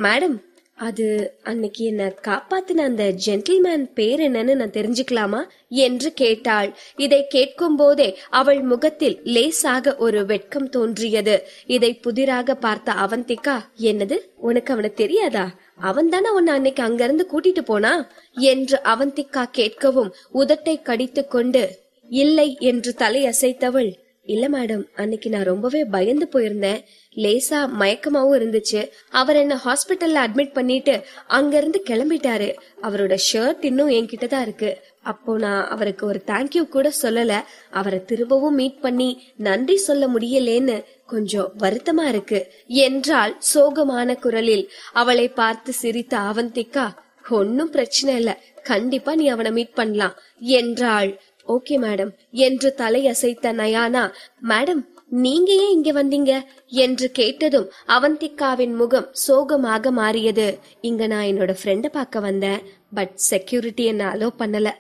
மேடம் அது அன்னைக்கு என்ன காப்பாத்தின அந்த ஜென்டில்மேன் பேர் என்னன்னு நான் தெரிஞ்சுக்கலாமா என்று கேட்டாள். இதை கேட்கும் போதே அவள் முகத்தில் லேசாக ஒரு வெட்கம் தோன்றியது. இதை புதிராக பார்த்த அவந்திகா, என்னது உனக்கு அவனை தெரியாதா, அவன் தானே உன்னை அன்னைக்கு அங்கிருந்து கூட்டிட்டு போனா என்று அவந்திகா கேட்கவும் உதட்டை கடித்து கொண்டு இல்லை என்று தலையசைத்தவள், இல்ல மேடம், அன்னைக்கு நான் ரொம்பவே பயந்து போயிருந்தேன். லேசா மயக்கமாவும் இருந்துச்சு. அவர் என்ன ஹாஸ்பிட்டல்ல அட்மிட் பண்ணிட்டு அங்க இருந்து கிளம்பிட்டாரு. அவரோட ஷர்ட் இன்னும் என்கிட்டதான் இருக்கு. அப்போ நான் அவருக்கு ஒரு தேங்க்யூ கூட சொல்லல. அவரை திரும்பவும் மீட் பண்ணி நன்றி சொல்ல முடியலேன்னு கொஞ்சம் வருத்தமா இருக்கு என்றாள் சோகமான குரலில். அவளை பார்த்து சிரித்த அவந்திகா, ஒன்னும் பிரச்சனை இல்ல, கண்டிப்பா நீ அவனை மீட் பண்ணலாம் என்றாள். ஓகே மேடம் என்று தலையசைத்த நயானா, மேடம் நீங்க ஏன் இங்க வந்தீங்க என்று கேட்டதும் அவந்திகாவின் முகம் சோகமாக மாறியது. இங்க நான் என்னோட ஃப்ரெண்ட பார்க்க வந்தேன், பட் செக்யூரிட்டி என்ன அலோ பண்ணல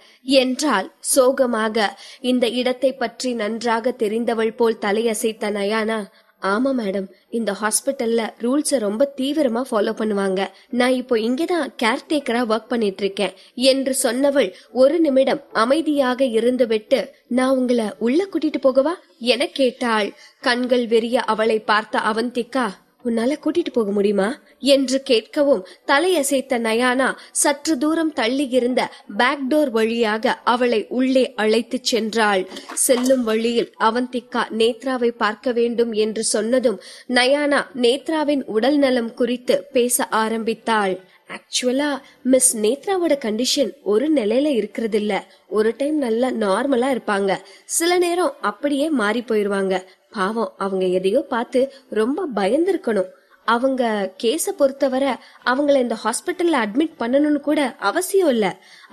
என்றால் சோகமாக. இந்த இடத்தை பற்றி நன்றாக தெரிந்தவள் போல் தலையசைத்த நயானா, ஆமா மேடம், இந்த ஹாஸ்பிட்டல்ல ரூல்ஸ ரொம்ப தீவிரமா ஃபாலோ பண்ணுவாங்க. நான் இப்போ இங்கதான் கேர்டேக்கரா ஒர்க் பண்ணிட்டு இருக்கேன் என்று சொன்னவள் ஒரு நிமிடம் அமைதியாக இருந்துவிட்டு, நான் உங்களை உள்ள கூட்டிட்டு போகவா என கேட்டாள். கண்கள் வெறிய அவளை பார்த்த அவந்திகா, உன்னால கூட்டிட்டு போக முடியுமா என்று கேட்கவும் தலையசைத்த நயானா சற்று தூரம் தள்ளி இருந்த பேக் டோர் வழியாக அவளை உள்ளே அழைத்து சென்றாள். செல்லும் வழியில் அவந்திகா நேத்ராவை பார்க்க வேண்டும் என்று சொன்னதும் நயானா நேத்ராவின் உடல் நலம் குறித்து பேச ஆரம்பித்தாள். ஆக்சுவலா மிஸ் நேத்ராவோட கண்டிஷன் ஒரு நிலையில இருக்கிறது இல்ல. ஒரு டைம் நல்லா நார்மலா இருப்பாங்க, சில நேரம் அப்படியே மாறி போயிருவாங்க. பாவம், அவங்க எதையோ பார்த்து ரொம்ப பயந்திருக்கணும். அவங்க கேஸ பொறுத்தவரை அவங்கள இந்த ஹாஸ்பிட்டல்ல அட்மிட் பண்ணணும்னு கூட அவசியம் இல்ல.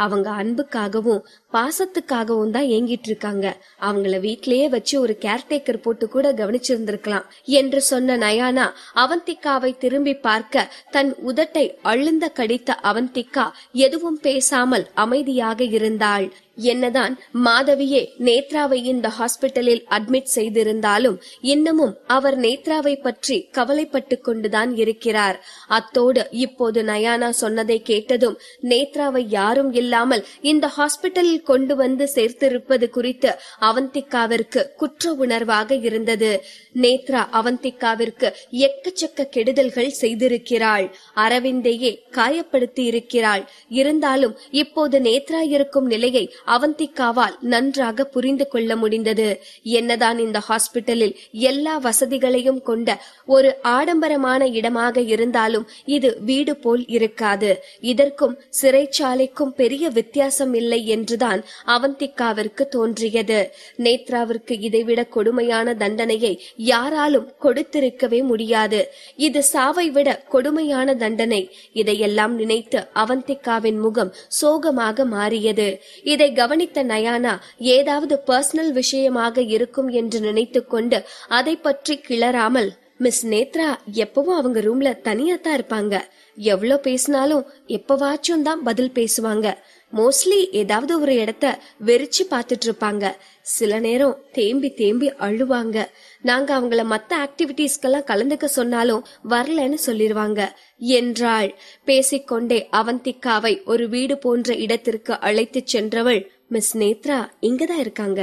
அவங்க அன்புக்காகவும் பாசத்துக்காகவும் தான் ஏங்கிட்டு இருக்காங்க. அவங்கள வீட்லயே வச்சு ஒரு கேர்டேக்கர் போட்டு கூட கவனிச்சிருந்திருக்கலாம் என்று சொன்ன நயானா அவந்திகாவை திரும்பி பார்க்க தன் உதட்டை அழுந்த கடித்த அவந்திகா எதுவும் பேசாமல் அமைதியாக இருந்தாள். என்னதான் மாதவியே நேத்ராவை இந்த ஹாஸ்பிட்டலில் அட்மிட் செய்திருந்தாலும் இன்னமும் அவர் நேத்ராவை பற்றி கவலைப்பட்டு கொண்டுதான் இருக்கிறார். அத்தோடு இப்போது நயானா சொன்னதை கேட்டதும் நேத்ராவை யாரும் இல்லாமல் இந்த ஹாஸ்பிட்டலில் கொண்டு வந்து சேர்த்திருப்பது குறித்து அவந்திகாவிற்கு குற்ற உணர்வாக இருந்தது. நேத்ரா அவந்திகாவிற்கு எக்கச்சக்க கெடுதல்கள் செய்திருக்கிறாள். அரவிந்தையே காயப்படுத்தி இருக்கிறாள். இருந்தாலும் இப்போது நேத்ரா இருக்கும் நிலையை அவந்திகாவால் நன்றாக புரிந்து கொள்ள முடிந்தது. என்னதான் இந்த ஹாஸ்பிட்டலில் எல்லா வசதிகளையும் கொண்ட ஒரு ஆடம்பரமான இடமாக இருந்தாலும் இது வீடு போல் இருக்காது. இதற்கும் சிறைச்சாலைக்கும் பெரிய வித்தியாசம் இல்லை என்றுதான் அவந்திகாவிற்கு தோன்றியது. நேத்ராவிற்கு இதைவிட கொடுமையான தண்டனையை யாராலும் கொடுத்திருக்கவே முடியாது. இது சாவை விட கொடுமையான தண்டனை. இதையெல்லாம் நினைத்து அவந்திகாவின் முகம் சோகமாக மாறியது. இதை கவனித்த நயானா ஏதாவது பர்சனல் விஷயமாக இருக்கும் என்று நினைத்து கொண்டு அதை பற்றி கிளறாமல், மிஸ் நேத்ரா எப்பவும் அவங்க ரூம்ல தனியா தான் இருப்பாங்க. எவ்வளவு பேசினாலும் எப்பவாச்சும் தான் பதில் பேசுவாங்க. மோஸ்ட்லி ஏதாவது ஒரு இடத்த வெறிச்சு பாத்துட்டு இருப்பாங்க. சில நேரம் தேம்பி தேம்பி அழுவாங்க. நாங்க அவங்கள மத்த ஆக்டிவிட்டிஸ்க்கெல்லாம் கலந்துக்க சொன்னாலும் வரலன்னு சொல்லிருவாங்க என்றாள். பேசிக்கொண்டே அவந்திகாவை ஒரு வீடு போன்ற இடத்திற்கு அழைத்து சென்றவள், மிஸ் நேத்ரா இங்கதான் இருக்காங்க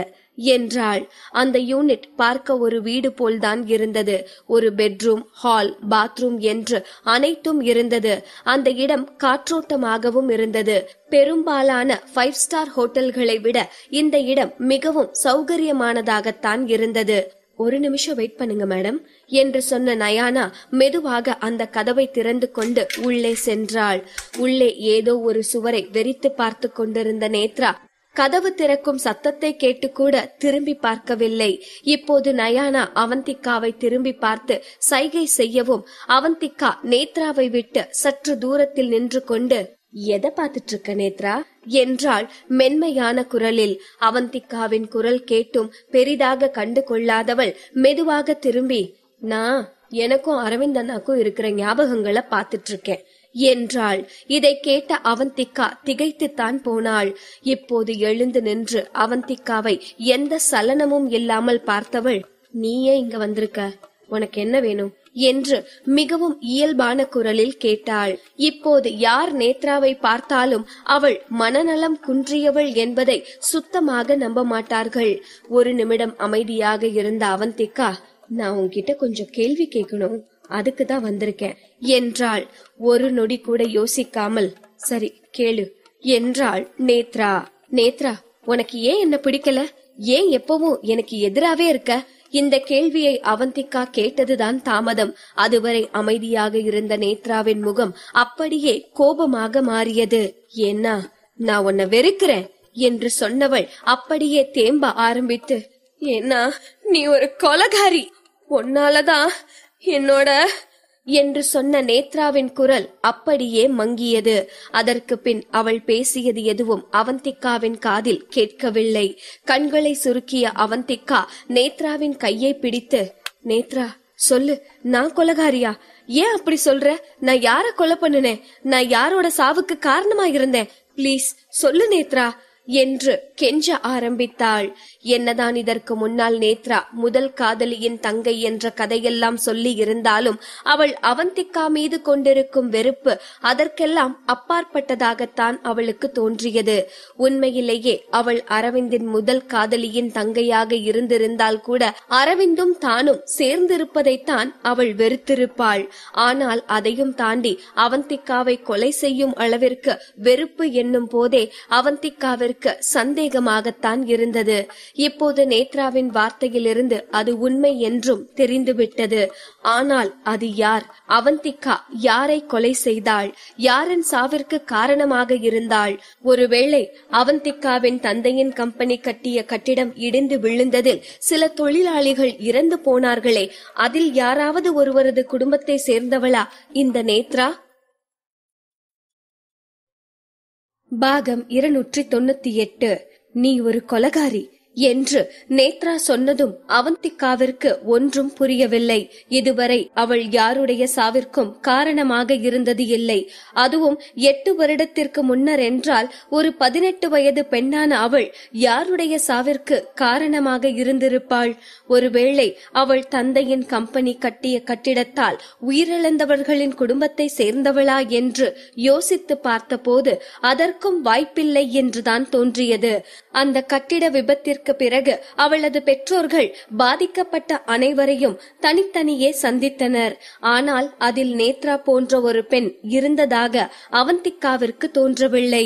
என்றாள். அந்த யூனிட் பார்க்க ஒரு வீடு போல்தான் இருந்தது. ஒரு பெட்ரூம், ஹால், பாத்ரூம் என்று அனைத்தும் இருந்தது. அந்த இடம் காற்றோட்டமாகவும் இருந்தது. பெரும்பாலான 5 ஸ்டார் ஹோட்டல்களை விட இந்த இடம் மிகவும் சௌகரியமானதாகத்தான் இருந்தது. ஒரு நிமிஷம் வெயிட் பண்ணுங்க மேடம் என்று சொன்ன நயானா மெதுவாக அந்த கதவை திறந்து கொண்டு உள்ளே சென்றாள். உள்ளே ஏதோ ஒரு சுவரை வெறித்து பார்த்து கொண்டிருந்த நேத்ரா கதவு திறக்கும் சத்தத்தை கேட்டு கூட திரும்பி பார்க்கவில்லை. இப்போது நயானா அவந்திகாவை திரும்பி பார்த்து சைகை செய்யவும் அவந்திகா நேத்ராவை விட்டு சற்று தூரத்தில் நின்று கொண்டு, எதை பார்த்துட்டு இருக்க நேத்ரா என்றாள் மென்மையான குரலில். அவந்திகாவின் குரல் கேட்டும் பெரிதாக கண்டு கொள்ளாதவள் மெதுவாக திரும்பி, நான் எனக்கும் அரவிந்த் அண்ணாக்கும் இருக்கிற ஞாபகங்களை பார்த்துட்டு இருக்கேன் என்றாள். இதை கேட்ட அவந்திகா திகைத்துத்தான் போனாள். இப்போது எழுந்து நின்று அவந்திகாவை எந்த சலனமும் இல்லாமல் பார்த்தவள், நீயே இங்க வந்திருக்க, உனக்கு என்ன வேணும் என்று மிகவும் இயல்பான குரலில் கேட்டாள். இப்போது யார் நேத்ராவை பார்த்தாலும் அவள் மனநலம் குன்றியவள் என்பதை சுத்தமாக நம்ப மாட்டார்கள். ஒரு நிமிடம் அமைதியாக இருந்த அவந்திகா, நான் உன்கிட்ட கொஞ்சம் கேள்வி கேட்கணும், அதுக்குதான் வந்திருக்கேன் என்றாள். ஒரு நொடி கூட யோசிக்காமல், சரி கேளு என்றாள் நேத்ரா. நேத்ரா, உனக்கு ஏன் என்ன பிடிக்கல? ஏன் எப்பவும் எனக்கு எதிராவே இருக்க? இந்த கேள்வியை அவந்திகா கேட்டதுதான் தாமதம். அதுவரை அமைதியாக இருந்த நேத்ராவின் முகம் அப்படியே கோபமாக மாறியது. ஏன்னா நான் உன்னை வெறுக்கிறேன் என்று சொன்னவள் அப்படியே தேம்ப ஆரம்பித்து, ஏன்னா நீ ஒரு கொலகாரி, உன்னாலதான் என்னோட என்று சொன்ன நேத்ராவின் குரல் அப்படியே மங்கியது. அதற்கு பின் அவள் பேசியது எதுவும் அவந்திகாவின் காதில் கேட்கவில்லை. கண்களை சுருக்கிய அவந்திகா நேத்ராவின் கையை பிடித்து, நேத்ரா சொல்லு, நான் கொலகாரியா? ஏன் அப்படி சொல்ற? நான் யார கொலை பண்ணுனேன்? நான் யாரோட சாவுக்கு காரணமா இருந்தேன்? பிளீஸ் சொல்லு நேத்ரா என்று கெஞ்ச ஆரம்பித்தாள். என்னதான் இதற்கு முன்னால் நேத்ரா முதல் காதலியின் தங்கை என்ற கதையெல்லாம் சொல்லி இருந்தாலும் அவள் அவந்திகா மீது கொண்டிருக்கும் வெறுப்பு அதற்கெல்லாம் அப்பாற்பட்டதாகத்தான் அவளுக்கு தோன்றியது. உண்மையிலேயே அவள் அரவிந்தின் முதல் காதலியின் தங்கையாக இருந்திருந்தால் கூட அரவிந்தும் தானும் சேர்ந்திருப்பதைத்தான் அவள் வெறுத்திருப்பாள். ஆனால் அதையும் தாண்டி அவந்திகாவை கொலை செய்யும் அளவிற்கு வெறுப்பு என்னும் போதே அவந்திகாவிற்கு சந்தேகமாகத்தான் இருந்தது. இப்போது நேத்ராவின் வார்த்தையிலிருந்து அது உண்மை என்றும் தெரிந்துவிட்டது. ஆனால் அது யார்? அவந்திகா யாரை கொலை செய்தாள்? யாரின் சாவிற்கு காரணமாக இருந்தாள்? ஒருவேளை அவந்திகாவின் தந்தையின் கம்பெனி கட்டிய கட்டிடம் இடிந்து விழுந்ததில் சில தொழிலாளிகள் இறந்து போனார்களே, அதில் யாராவது ஒருவரது குடும்பத்தை சேர்ந்தவளா இந்த நேத்ரா? பாகம் 298. நீ ஒரு கொலகாரி என்று நேத்ரா சொன்னதும் அவந்திகாவிற்கு ஒன்றும் புரியவில்லை. இதுவரை அவள் யாருடைய சாவிற்கும் காரணமாக இருந்தது இல்லை. அதுவும் 8 வருடத்திற்கு முன்னர் என்றால் ஒரு 18 வயது பெண்ணான அவள் யாருடைய சாவிற்கு காரணமாக இருந்திருப்பாள்? ஒருவேளை அவள் தந்தையின் கம்பெனி கட்டிய கட்டிடத்தால் உயிரிழந்தவர்களின் குடும்பத்தை சேர்ந்தவளா என்று யோசித்து பார்த்தபோது அதற்கும் வாய்ப்பில்லை என்றுதான் தோன்றியது. அந்த கட்டிட விபத்திற்கு பிறகு அவளது பெற்றோர்கள் பாதிக்கப்பட்ட அனைவரையும் தனித்தனியே சந்தித்தனர். ஆனால் அதில் நேத்ரா போன்ற ஒரு பெண் இருந்ததாக அவந்திகாவிற்கு தோன்றவில்லை.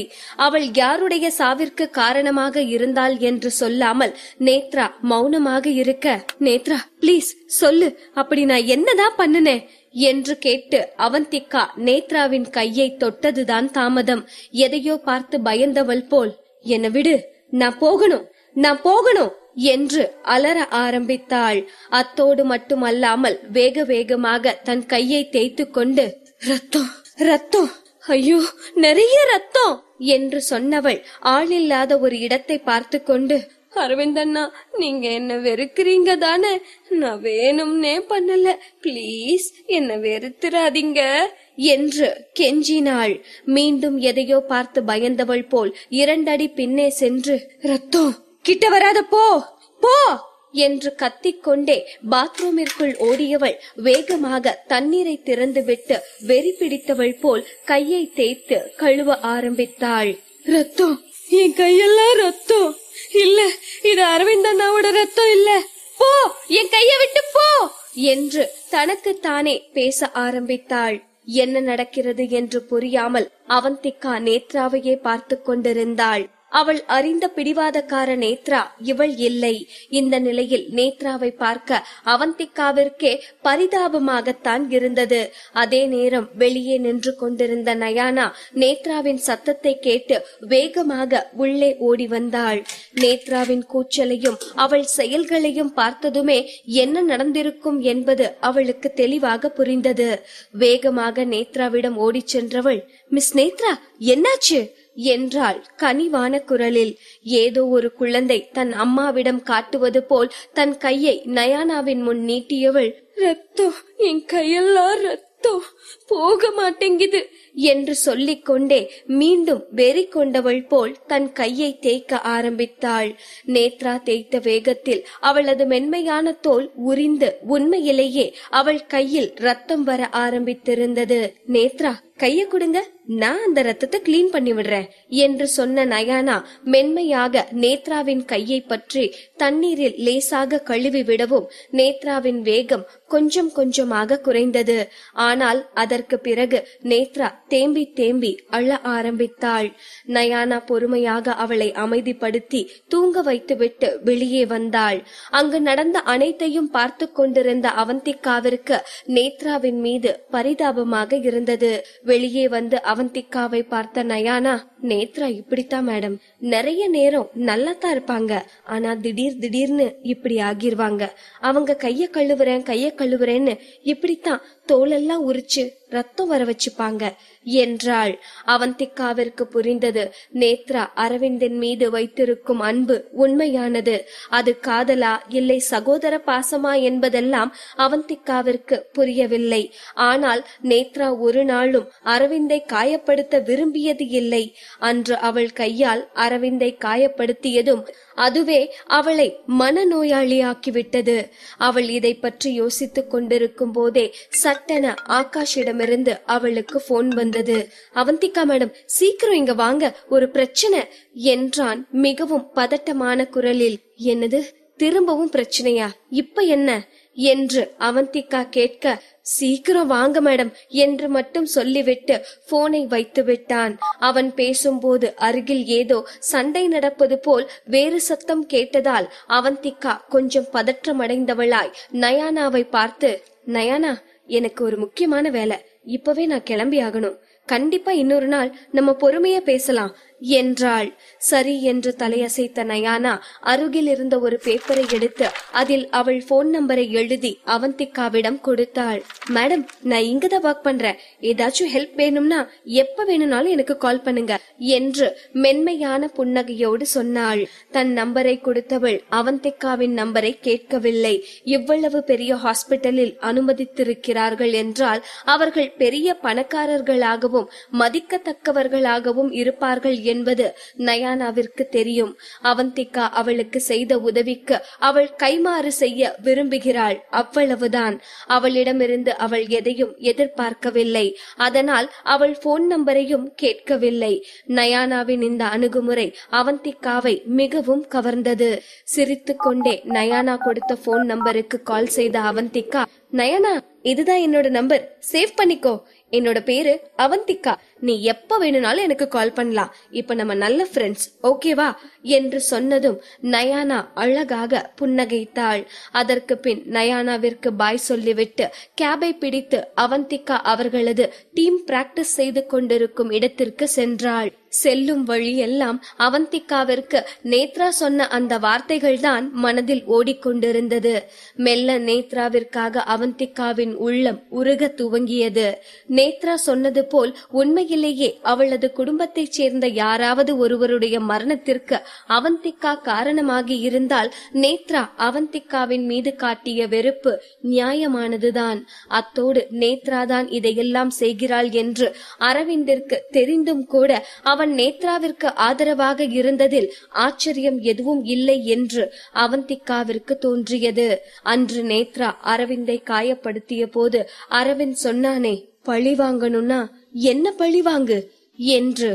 அவள் யாருடைய சாவிற்கு காரணமாக இருந்தாள் என்று சொல்லாமல் நேத்ரா மௌனமாக இருக்க, நேத்ரா ப்ளீஸ் சொல்லு, அப்படி நான் என்னதான் பண்ணுனேன் என்று கேட்டு அவந்திகா நேத்ராவின் கையை தொட்டதுதான் தாமதம். எதையோ பார்த்து பயந்தவள் போல், என்ன விடு, நான் போகணும் என்று அலற ஆரம்பித்தாள். அத்தோடு மட்டுமல்லாமல் வேக வேகமாக தன் கையை தேய்த்து கொண்டு, ரத்தம், ஐயோ நிறைய ரத்தம் என்று சொன்னவள் ஆளில்லாத ஒரு இடத்தை பார்த்து கொண்டு, அரவிந்தண்ணா, நீங்க என்ன வெறுக்கிறீங்க தானே? நான் வேணும்னே பண்ணல, பிளீஸ் என்ன வெறுத்துறாதீங்க என்று கெஞ்சினாள். மீண்டும் எதையோ பார்த்து பயந்தவள் போல் 2 அடி பின்னே சென்று, ரத்தம் கிட்ட வராத, போ என்று கத்திக்கொண்டே பாத்ரூமிற்குள் ஓடியவள் வேகமாக தண்ணீரை திறந்துவிட்டு வெறி பிடித்தவள் போல் கையை தேய்த்து கழுவ ஆரம்பித்தாள். ரத்தம், என் கையெல்லாம் ரத்தம் இல்ல, இது அரவிந்தண்ணாவோட ரத்தம் இல்ல, போ, என் கைய விட்டு போ என்று தனக்குத்தானே பேச ஆரம்பித்தாள். என்ன நடக்கிறது என்று புரியாமல் அவந்திகா நேத்ராவையே பார்த்து கொண்டிருந்தாள். அவள் அறிந்த பிடிவாதக்கார நேத்ரா இவள் இல்லை. இந்த நிலையில் நேத்ராவை பார்க்க அவந்திகாவிற்கே பரிதாபமாகத்தான் இருந்தது. அதே நேரம் வெளியே நின்று கொண்டிருந்த நயானா நேத்ராவின் சத்தத்தை கேட்டு வேகமாக உள்ளே ஓடி வந்தாள். நேத்ராவின் கூச்சலையும் அவள் செயல்களையும் பார்த்ததுமே என்ன நடந்திருக்கும் என்பது அவளுக்கு தெளிவாக புரிந்தது. வேகமாக நேத்ராவிடம் ஓடி சென்றவள், மிஸ் நேத்ரா, என்னாச்சு என்றாள் கனிவான குரலில். ஏதோ ஒரு குழந்தை தன் அம்மாவிடம் காட்டுவது போல் தன் கையை நயானாவின் முன் நீட்டியவள், ரத்தம், என் கையெல்லாம் ரத்தம், போக மாட்டேங்குது என்று சொல்லிக் கொண்டே மீண்டும் வெறி கொண்டவள் போல் தன் கையை தேய்க்க ஆரம்பித்தாள். நேத்ரா தேய்த்த வேகத்தில் அவளது மென்மையான தோல் உரிந்து உண்மையிலேயே அவள் கையில் ரத்தம் வர ஆரம்பித்திருந்தது. நேத்ரா, கைய கொடுங்க, நான் அந்த ரத்தத்தை கிளீன் பண்ணி விடுறேன் என்று சொன்ன நயானா மென்மையாக நேத்ராவின் கையை பற்றி தண்ணீரில் லேசாக கழுவி விடவும் நேத்ராவின் வேகம் கொஞ்சம் கொஞ்சமாக குறைந்தது. ஆனால் அதற்கு பிறகு நேத்ரா தேம்பி தேம்பி அழ ஆரம்பித்தாள். நயானா பொறுமையாக அவளை அமைதிப்படுத்தி தூங்க வைத்துவிட்டு வெளியே வந்தாள். அங்கு நடந்த அனைத்தையும் பார்த்து கொண்டிருந்த அவந்திகாவிற்கு நேத்ராவின் மீது பரிதாபமாக இருந்தது. வெளியே வந்து அவந்திகாவை பார்த்த நயானா, நேத்ரா இப்படித்தான் மேடம், நிறைய நேரம் நல்லாத்தான் இருப்பாங்க, ஆனா திடீர்னு இப்படி ஆகிருவாங்க. அவங்க கைய கழுவுறேன்னு இப்படித்தான் தோலெல்லாம் உரிச்சு ரத்தம் வர வச்சுப்பாங்க என்றாள். அவந்திகாவிற்கு புரிந்தது, நேத்ரா அரவிந்தின் மீது வைத்திருக்கும் அன்பு உண்மையானது. அது காதலா இல்லை சகோதர பாசமா என்பதெல்லாம் அவந்திகாவிற்கு புரியவில்லை. ஆனால் நேத்ரா ஒரு நாளும் அரவிந்தை காயப்படுத்த விரும்பியது இல்லை. அன்று அவள் கையால் அரவிந்தை காயப்படுத்தியதும் அதுவே அவளை மனநோயாளியாக்கிவிட்டது. அவள் இதை பற்றி யோசித்துக் கொண்டிருக்கும் போதே சட்டென ஆகாஷிடமிருந்து அவளுக்கு போன் வந்தது. அவந்திகா மேடம், சீக்கிரம் இங்க வாங்க, ஒரு பிரச்சனை என்றான் மிகவும் பதட்டமான குரலில். என்னது, திரும்பவும் பிரச்சனையா? இப்ப என்ன என்று அவந்திகா கேட்க, சீக்கிரம் வாங்க மேடம் என்று மட்டும் சொல்லிவிட்டு போனை வைத்து விட்டான். அவன் பேசும்போது அருகில் ஏதோ சண்டை நடப்பது போல் வேறு சத்தம் கேட்டதால் அவந்திகா கொஞ்சம் பதற்றமடைந்தவளாய் நயானாவை பார்த்து, நயானா, எனக்கு ஒரு முக்கியமான வேலை, இப்பவே நான் கிளம்பி ஆகணும். கண்டிப்பா இன்னொரு நாள் நம்ம பொறுமையா பேசலாம் என்றாள். சரி என்று தலையசைத்த நயானா அருகில் இருந்த ஒரு பேப்பரை எடுத்து அதில் அவள் போன் நம்பரை எழுதி அவந்திகாவிடம் கொடுத்தாள். மேடம், நான் இங்கதான் ஒர்க் பண்றேன், ஏதாச்சும் ஹெல்ப் வேணும்னா எப்ப வேணும்னாலும் எனக்கு கால் பண்ணுங்க என்று மென்மையான புன்னகையோடு சொன்னாள். தன் நம்பரை கொடுத்தவள் அவந்திகாவின் நம்பரை கேட்கவில்லை. இவ்வளவு பெரிய ஹாஸ்பிட்டலில் அனுமதித்திருக்கிறார்கள் என்றால் அவர்கள் பெரிய பணக்காரர்களாகவும் மதிக்கத்தக்கவர்களாகவும் இருப்பார்கள் என்பது நயானாவிற்கு தெரியும். அவந்திகா அவளுக்கு செய்த உதவிக்கு அவள் கைமாறு செய்ய விரும்புகிறாள், அவ்வளவுதான். அவளிடமிருந்து அவள் எதையும் எதிர்பார்க்கவில்லை. அதனால் அவள் போன் நம்பரையும் கேட்கவில்லை. நயானாவின் இந்த அணுகுமுறை அவந்திகாவை மிகவும் கவர்ந்தது. சிரித்துக்கொண்டே நயானா கொடுத்த போன் நம்பருக்கு கால் செய்த அவந்திகா, நயனா, இதுதான் என்னோட நம்பர், சேவ் பண்ணிக்கோ. என்னோட பேரு அவந்திகா, நீ எப்ப வேணும்னாலும் எனக்கு கால் பண்ணலாம். இப்ப நம்ம நல்ல ஃப்ரெண்ட்ஸ், ஓகேவா என்று சொன்னதும் நயானா அழகாக புன்னகைத்தாள். அதற்கு பின் நயானாவிற்கு பாய் சொல்லிவிட்டு கேபை பிடித்து அவந்திகா அவர்களது டீம் பிராக்டிஸ் செய்து கொண்டிருக்கும் இடத்திற்கு சென்றாள். செல்லும் வழியெல்லாம் அவந்திகாவிற்கு நேத்ரா சொன்ன அந்த வார்த்தைகள் தான் மனதில் ஓடிக்கொண்டிருந்தது. மெல்ல நேத்ராவிற்காக அவந்திகாவின் உள்ளம் உருக துவங்கியது. நேத்ரா சொன்னது போல் உண்மையிலேயே அவளது குடும்பத்தைச் சேர்ந்த யாராவது ஒருவருடைய மரணத்திற்கு அவந்திகா காரணமாகி இருந்தால் நேத்ரா அவந்திகாவின் மீது காட்டிய வெறுப்பு நியாயமானதுதான். அத்தோடு நேத்ரா தான் இதையெல்லாம் செய்கிறாள் என்று அரவிந்திற்கு தெரிந்தும் கூட அவன் நேத்ராவிற்கு ஆதரவாக இருந்ததில் ஆச்சரியம் எதுவும் இல்லை என்று அவந்திகாவிற்கு தோன்றியது. அன்று நேத்ரா அரவிந்தை காயப்படுத்திய போது அரவிந்த் சொன்னானே, பழி வாங்கணும்னா என்ன பழி வாங்கு என்று.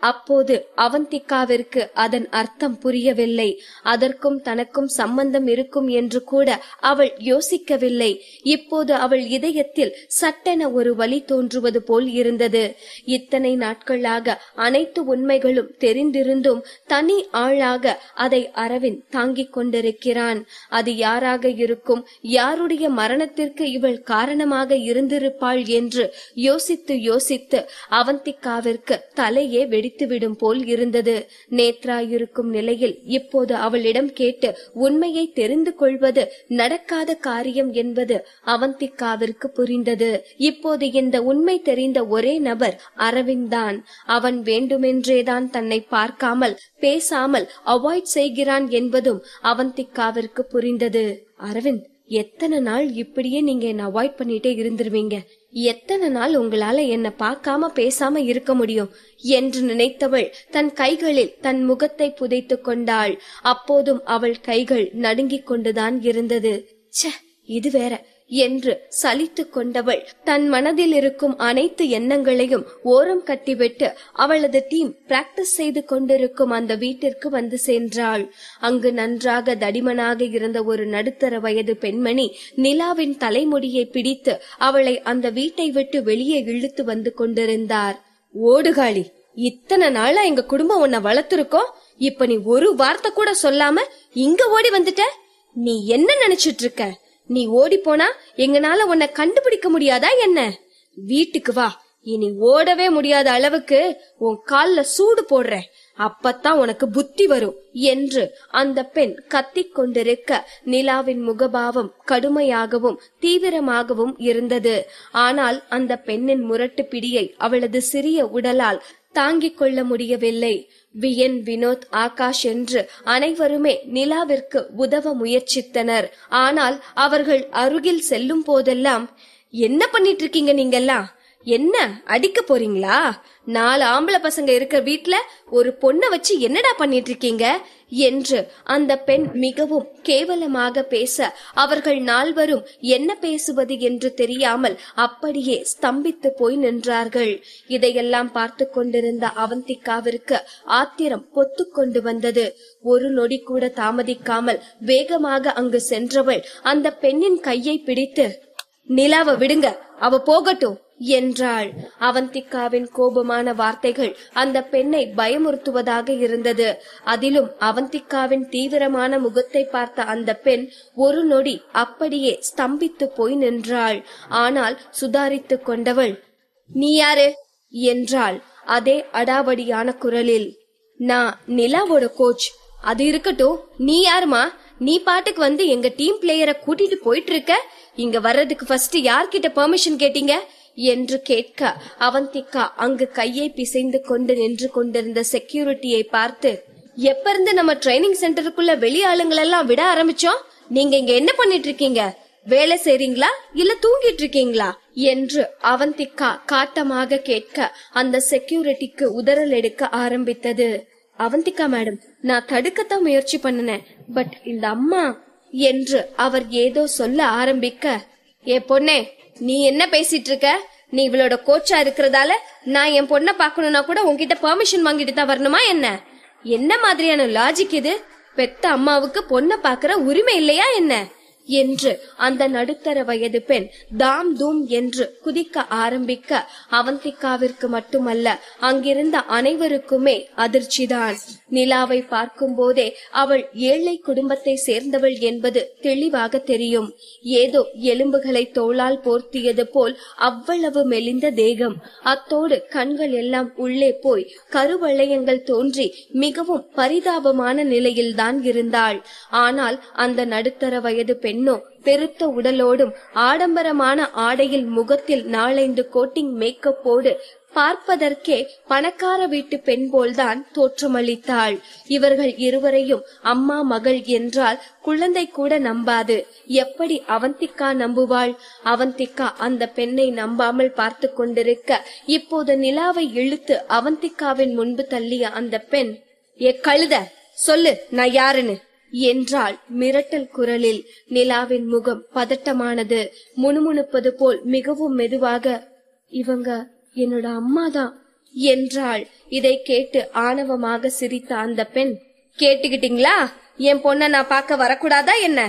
அப்போது அவந்திகாவிற்கு அதன் அர்த்தம் புரியவில்லை. அதற்கும் தனக்கும் சம்பந்தம் இருக்கும் என்று கூட அவள் யோசிக்கவில்லை. இப்போது அவள் இதயத்தில் சட்டென ஒரு வலி தோன்றுவது போல் இருந்தது. இத்தனை நாட்களாக அனைத்து உண்மைகளும் தெரிந்திருந்தும் தனி ஆளாக அதை அரவிந்த் தாங்கிக் கொண்டிருக்கிறான். அது யாராக இருக்கும், யாருடைய மரணத்திற்கு இவள் காரணமாக இருந்திருப்பாள் என்று யோசித்து யோசித்து அவந்திகாவிற்கு தலையே வெடித்துவிடும் போல் இருந்தது. நேத்ரா இருக்கும் நிலையில் இப்போது அவளிடம் கேட்டு உண்மையை தெரிந்து கொள்வது நடக்காத காரியம் என்பது அவந்திகாவிற்கு புரிந்தது. இப்போது இந்த உண்மை தெரிந்த ஒரே நபர் அரவிந்த் தான். அவன் வேண்டுமென்றேதான் தன்னை பார்க்காமல் பேசாமல் அவாய்ட் செய்கிறான் என்பதும் அவந்திகாவிற்கு புரிந்தது. அரவிந்த், எத்தனை நாள் இப்படியே நீங்க என்ன அவாய்ட் பண்ணிட்டே இருந்துருவீங்க? எத்தனை நாள் உங்களால என்ன பார்க்காம பேசாம இருக்க முடியும் என்று நினைத்தவள் தன் கைகளில் தன் முகத்தை புதைத்துக் கொண்டாள். அப்போதும் அவள் கைகள் நடுங்கிக் கொண்டுதான் இருந்தது. ச்சே, இது வேற என்று சலித்துக் கொண்டவள் தன் மனதில் இருக்கும் அனைத்து எண்ணங்களையும் ஓரம் கட்டிவிட்டு அவளது டீம் பிராக்டிஸ் செய்து கொண்டிருக்கும் அந்த வீட்டிற்கு வந்து சென்றாள். அங்கு நன்றாக தடிமனாக இருந்த ஒரு நடுத்தர வயது பெண்மணி நிலாவின் தலைமுடியை பிடித்து அவளை அந்த வீட்டை விட்டு வெளியே இழுத்து வந்து கொண்டிருந்தார். ஓடுகாளி, இத்தனை நாளா எங்க குடும்பம் உன்னை வளர்த்திருக்கோம், இப்ப நீ ஒரு வார்த்தை கூட சொல்லாம இங்க ஓடி வந்துட்ட. நீ என்ன நினைச்சிட்டு இருக்க? நீ ஓடி போனா எங்கனால உன்னை கண்டுபிடிக்க முடியாதா என்ன? வீட்டுக்கு வா, இனி ஓடவே முடியாத அளவுக்கு உன் கால்ல சூடு போடுறேன், அப்பத்தான் உனக்கு புத்தி வரும் என்று அந்த பெண் கத்திக் கொண்டிருக்க நிலாவின் முகபாவம் கடுமையாகவும் தீவிரமாகவும் இருந்தது. ஆனால் அந்த பெண்ணின் முரட்டு பிடியை அவளது சிறிய உடலால் தாங்கிக் கொள்ள முடியவில்லை. வியன், வினோத், ஆகாஷ் என்று அனைவருமே நிலாவிற்கு உதவ முயற்சித்தனர். ஆனால் அவர்கள் அருகில் செல்லும் போதெல்லாம், என்ன பண்ணிட்டு இருக்கீங்க நீங்கெல்லாம்? என்ன அடிக்க போறீங்களா? 4 ஆம்பளை பசங்க இருக்கிற வீட்ல ஒரு பொண்ணை வச்சு என்னடா பண்ணிட்டு இருக்கீங்க என்று அந்த பெண் மிகவும் கேவலமாக பேச அவர்கள் 4வரும் என்ன பேசுவது என்று தெரியாமல் அப்படியே ஸ்தம்பித்து போய் நின்றார்கள். இதையெல்லாம் பார்த்து கொண்டிருந்த அவந்திகாவிற்கு ஆத்திரம் பொத்துக்கொண்டு வந்தது. ஒரு நொடி கூட தாமதிக்காமல் வேகமாக அங்கு சென்றவள் அந்த பெண்ணின் கையை பிடித்து, நிலாவை விடுங்க, அவ போகட்டும் என்றாள். அவந்திகாவின் கோபமான வார்த்தைகள் அந்த பெண்ணை பயமுறுத்துவதாக இருந்தது. அதிலும் அவந்திகாவின் தீவிரமான முகத்தை பார்த்த அந்த பெண் ஒரு நொடி அப்படியே ஸ்தம்பித்து போய் நின்றாள். ஆனால் சுதாரித்துக் கொண்டவள், நீ யாரு? என்றாள் அதே அடாவடியான குரலில். நான் நிலாவோட கோச். அது இருக்கட்டும், நீ யாருமா? நீ பாட்டுக்கு வந்து எங்க டீம் பிளேயரை கூட்டிட்டு போயிட்டு இருக்க. இங்க வர்றதுக்கு ஃபர்ஸ்ட் யார்கிட்ட பெர்மிஷன் கேட்டீங்க என்று கேட்க, அவந்திகா அங்கு கையை பிசைந்து கொண்டு நின்று கொண்டிருந்த செக்யூரிட்டியை பார்த்து, எப்ப இருந்து நம்ம ட்ரைனிங் சென்டருக்குள்ள வெளி ஆளுங்களெல்லாம் விட ஆரம்பிச்சோம்? நீங்க இங்க என்ன பண்ணிட்டு இருக்கீங்க? வேலை செய்றீங்களா இல்ல தூங்கிட்டு இருக்கீங்களா என்று அவந்திகா காட்டமாக கேட்க, அந்த செக்யூரிட்டிக்கு உதறல் எடுக்க ஆரம்பித்தது. அவந்திகா மேடம், நான் தடுக்கத்தான் முயற்சி பண்ணினேன், பட் இந்த அம்மா என்று அவர் ஏதோ சொல்ல ஆரம்பிக்க, ஏ பொண்ணே, நீ என்ன பேசிட்டு இருக்க? நீ இவளோட கோச்சா இருக்கிறதால நான் என் பொண்ணை பாக்கணும்னா கூட உன்கிட்ட பெர்மிஷன் வாங்கிட்டு தான் வரணுமா என்ன? என்ன மாதிரியான லாஜிக் இது? பெத்த அம்மாவுக்கு பொண்ணை பாக்குற உரிமை இல்லையா என்ன என்று அந்த நடுத்தர வயது பெண் தாம் தூம் என்று குதிக்க ஆரம்பிக்க, அவந்திகாவிற்கு மட்டுமல்ல அங்கிருந்த அனைவருக்குமே அதிர்ச்சிதான். நிலாவை பார்க்கும் போதே அவள் ஏழை குடும்பத்தை சேர்ந்தவள் என்பது தெளிவாக தெரியும். ஏதோ எலும்புகளை தோளால் போர்த்தியது போல் அவ்வளவு மெலிந்த தேகம், அத்தோடு கண்கள் எல்லாம் உள்ளே போய் கருவளையங்கள் தோன்றி மிகவும் பரிதாபமான நிலையில்தான் இருந்தாள். ஆனால் அந்த நடுத்தர வயது பெண்ணோ பெருத்த உடலோடும் ஆடம்பரமான ஆடையில் முகத்தில் 4-5 கோட்டிங் மேக்கப்போடு பார்ப்பதற்கே பணக்கார வீட்டு பெண் போல்தான் தோற்றமளித்தாள். இவர்கள் இருவரையும் அம்மா மகள் என்றால் குழந்தை கூட நம்பாது. எப்படி அவந்திகா நம்புவாள்? அவந்திகா அந்த பெண்ணை நம்பாமல் பார்த்து கொண்டிருக்க, இப்போது நிலாவை இழுத்து அவந்திகாவின் முன்பு தள்ளிய அந்த பெண், ஏ கழுத, சொல்லு நான் யாருன்னு என்றாள் மிரட்டல் குரலில். நிலாவின் முகம் பதட்டமானது. முணுமுணுப்பது போல் மிகவும் மெதுவாக, இவங்க என்னோட அம்மாதான் என்றாள். இதை கேட்டு ஆணவமாக சிரித்த அந்த பெண், கேட்டுக்கிட்டீங்களா? என் பொண்ண நான் பார்க்க வரக்கூடாதா என்ன?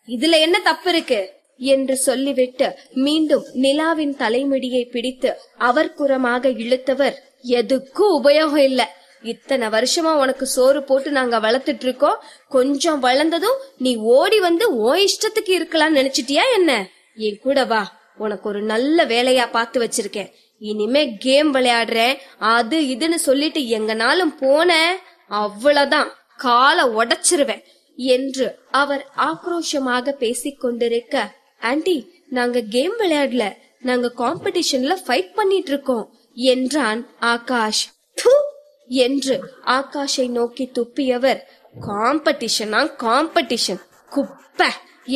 இதுல என்ன தப்பு இருக்கு என்று சொல்லிவிட்டு மீண்டும் நிலாவின் தலைமுடியை பிடித்து அவர் புறமாக இழுத்தவர், எதுக்கும் உபயோகம் இல்ல. இத்தனை வருஷமா உனக்கு சோறு போட்டு நாங்க வளர்த்துட்டு இருக்கோம். கொஞ்சம் வளர்ந்ததும் நீ ஓடி வந்து ஓ இஷ்டத்துக்கு இருக்கலாம் நினைச்சிட்டியா என்ன? என் கூட வா, உனக்கு ஒரு நல்ல வேலையா பார்த்து வச்சிருக்கேன். இனிமே கேம் விளையாடுறேன் அது இதுன்னு சொல்லிட்டு எங்கனாலும் போன அவ்வளவுதான், காலை உடைச்சிருவேன் என்று அவர் ஆக்ரோஷமாக பேசிக் கொண்டிருக்க, ஆண்டி, நாங்க கேம் விளையாடல, நாங்க காம்படிஷன்ல ஃபைட் பண்ணிட்டு இருக்கோம் என்றான் ஆகாஷ். என்று ஆகாஷை நோக்கி துப்பியவர், காம்படிஷனா காம்படிஷன், குப்பை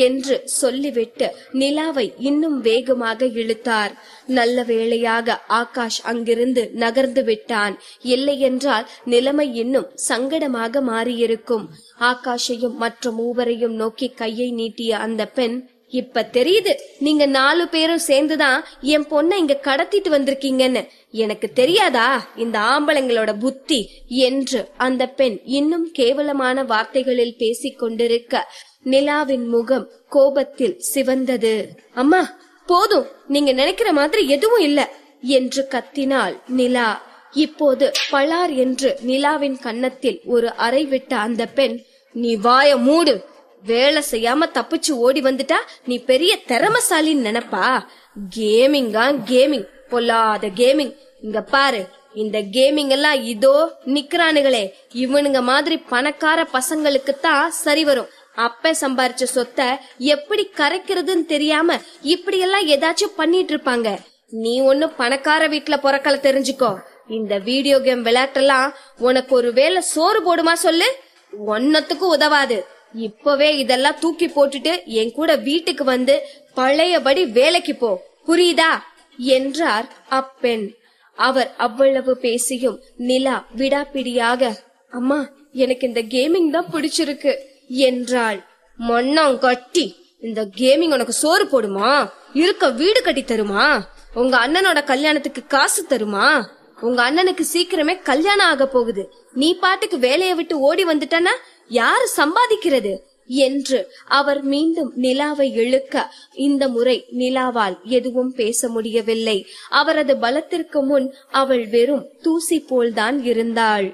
என்று சொல்லிவிட்டு நிலாவை இன்னும் வேகமாக இழுத்தார். நல்ல வேளையாக ஆகாஷ் அங்கிருந்து நகர்ந்து விட்டான். இல்லையென்றால் நிலைமை இன்னும் சங்கடமாக மாறியிருக்கும். ஆகாஷையும் மற்ற மூவரையும் நோக்கி கையை நீட்டிய அந்த பெண், இப்ப தெரியுது நீங்க 4 பேரும் சேர்ந்துதான் என் பொண்ணை இங்க கடத்திட்டு வந்திருக்கீங்கன்னு. எனக்கு தெரியாதா இந்த ஆம்பளைங்களோட புத்தி என்று அந்த பெண் இன்னும் கேவலமான வார்த்தைகளில் பேசிக் கொண்டிருக்க, நிலாவின் முகம் கோபத்தில் சிவந்தது. அம்மா போதும், நீங்க நினைக்கிற மாதிரி எதுவும் இல்ல என்று கத்தினாள் நிலா. இப்போது பளார் என்று நிலாவின் கன்னத்தில் ஒரு அறை விட்ட அந்த பெண், நீ வாய மூடு. வேலை செய்யாம தப்பிச்சு ஓடி வந்துட்டா நீ பெரிய திறமசாலின்னு நினைப்பா? கேமிங்கா கேமிங், பொல்லாத கேமிங். இங்க பாரு, இந்த கேமிங் எல்லாம் இதோ நிக்கிறானுங்களே, இவனுங்க மாதிரி பணக்கார பசங்களுக்கு தான் சரி வரும். அப்ப சம்பாரிச்ச சொத்தை எப்படி கரைக்கிறதுன்னு தெரியாம இப்படி எல்லாம் ஏதாச்சும் பண்ணிட்டு இருப்பாங்க. நீ ஒண்ணு பணக்கார வீட்டுல பிறக்கல, தெரிஞ்சுக்கோ. இந்த வீடியோ கேம் விளையாட்டெல்லாம் உனக்கு ஒரு வேளை சோறு போடுமா சொல்லு? ஒன்னத்துக்கும் உதவாது. இப்பவே இதெல்லாம் தூக்கி போட்டுட்டு என் கூட வீட்டுக்கு வந்து பழையபடி வேலைக்கு போ, புரியுதா என்றார் அப்பெண். அவர் அவ்வளவு பேசியும் நிலா விடாப்பிடியாக, அம்மா எனக்கு இந்த கேமிங் தான் பிடிச்சிருக்கு என்றாள். மொன்னம் கட்டி, இந்த கேமிங் உனக்கு சோறு போடுமா? இருக்க வீடு கட்டி தருமா? உங்க அண்ணனோட கல்யாணத்துக்கு காசு தருமா? உங்க அண்ணனுக்கு சீக்கிரமே கல்யாணம் ஆக போகுது. நீ பாட்டுக்கு வேலையை விட்டு ஓடி வந்துட்டனா யாரு சம்பாதிக்கிறது என்று அவர் மீண்டும் நிலாவை இழுக்க, இந்த முறை நிலாவால் எதுவும் பேச முடியவில்லை. அவரது பலத்திற்கு முன் அவள் வெறும் தூசி போல்தான் இருந்தாள்.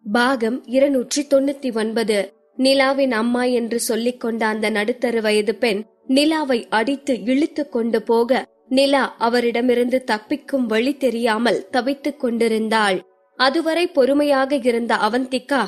பாகம் 299. நிலாவின் அம்மா என்று சொல்லிக் கொண்ட அந்த நடுத்தர வயது பெண் நிலாவை அடித்து இழுத்து கொண்டு போக நிலா அவரிடமிருந்து தப்பிக்கும் வழி தெரியாமல் தவித்துக் கொண்டிருந்தாள். அதுவரை பொறுமையாக இருந்த அவந்திகா,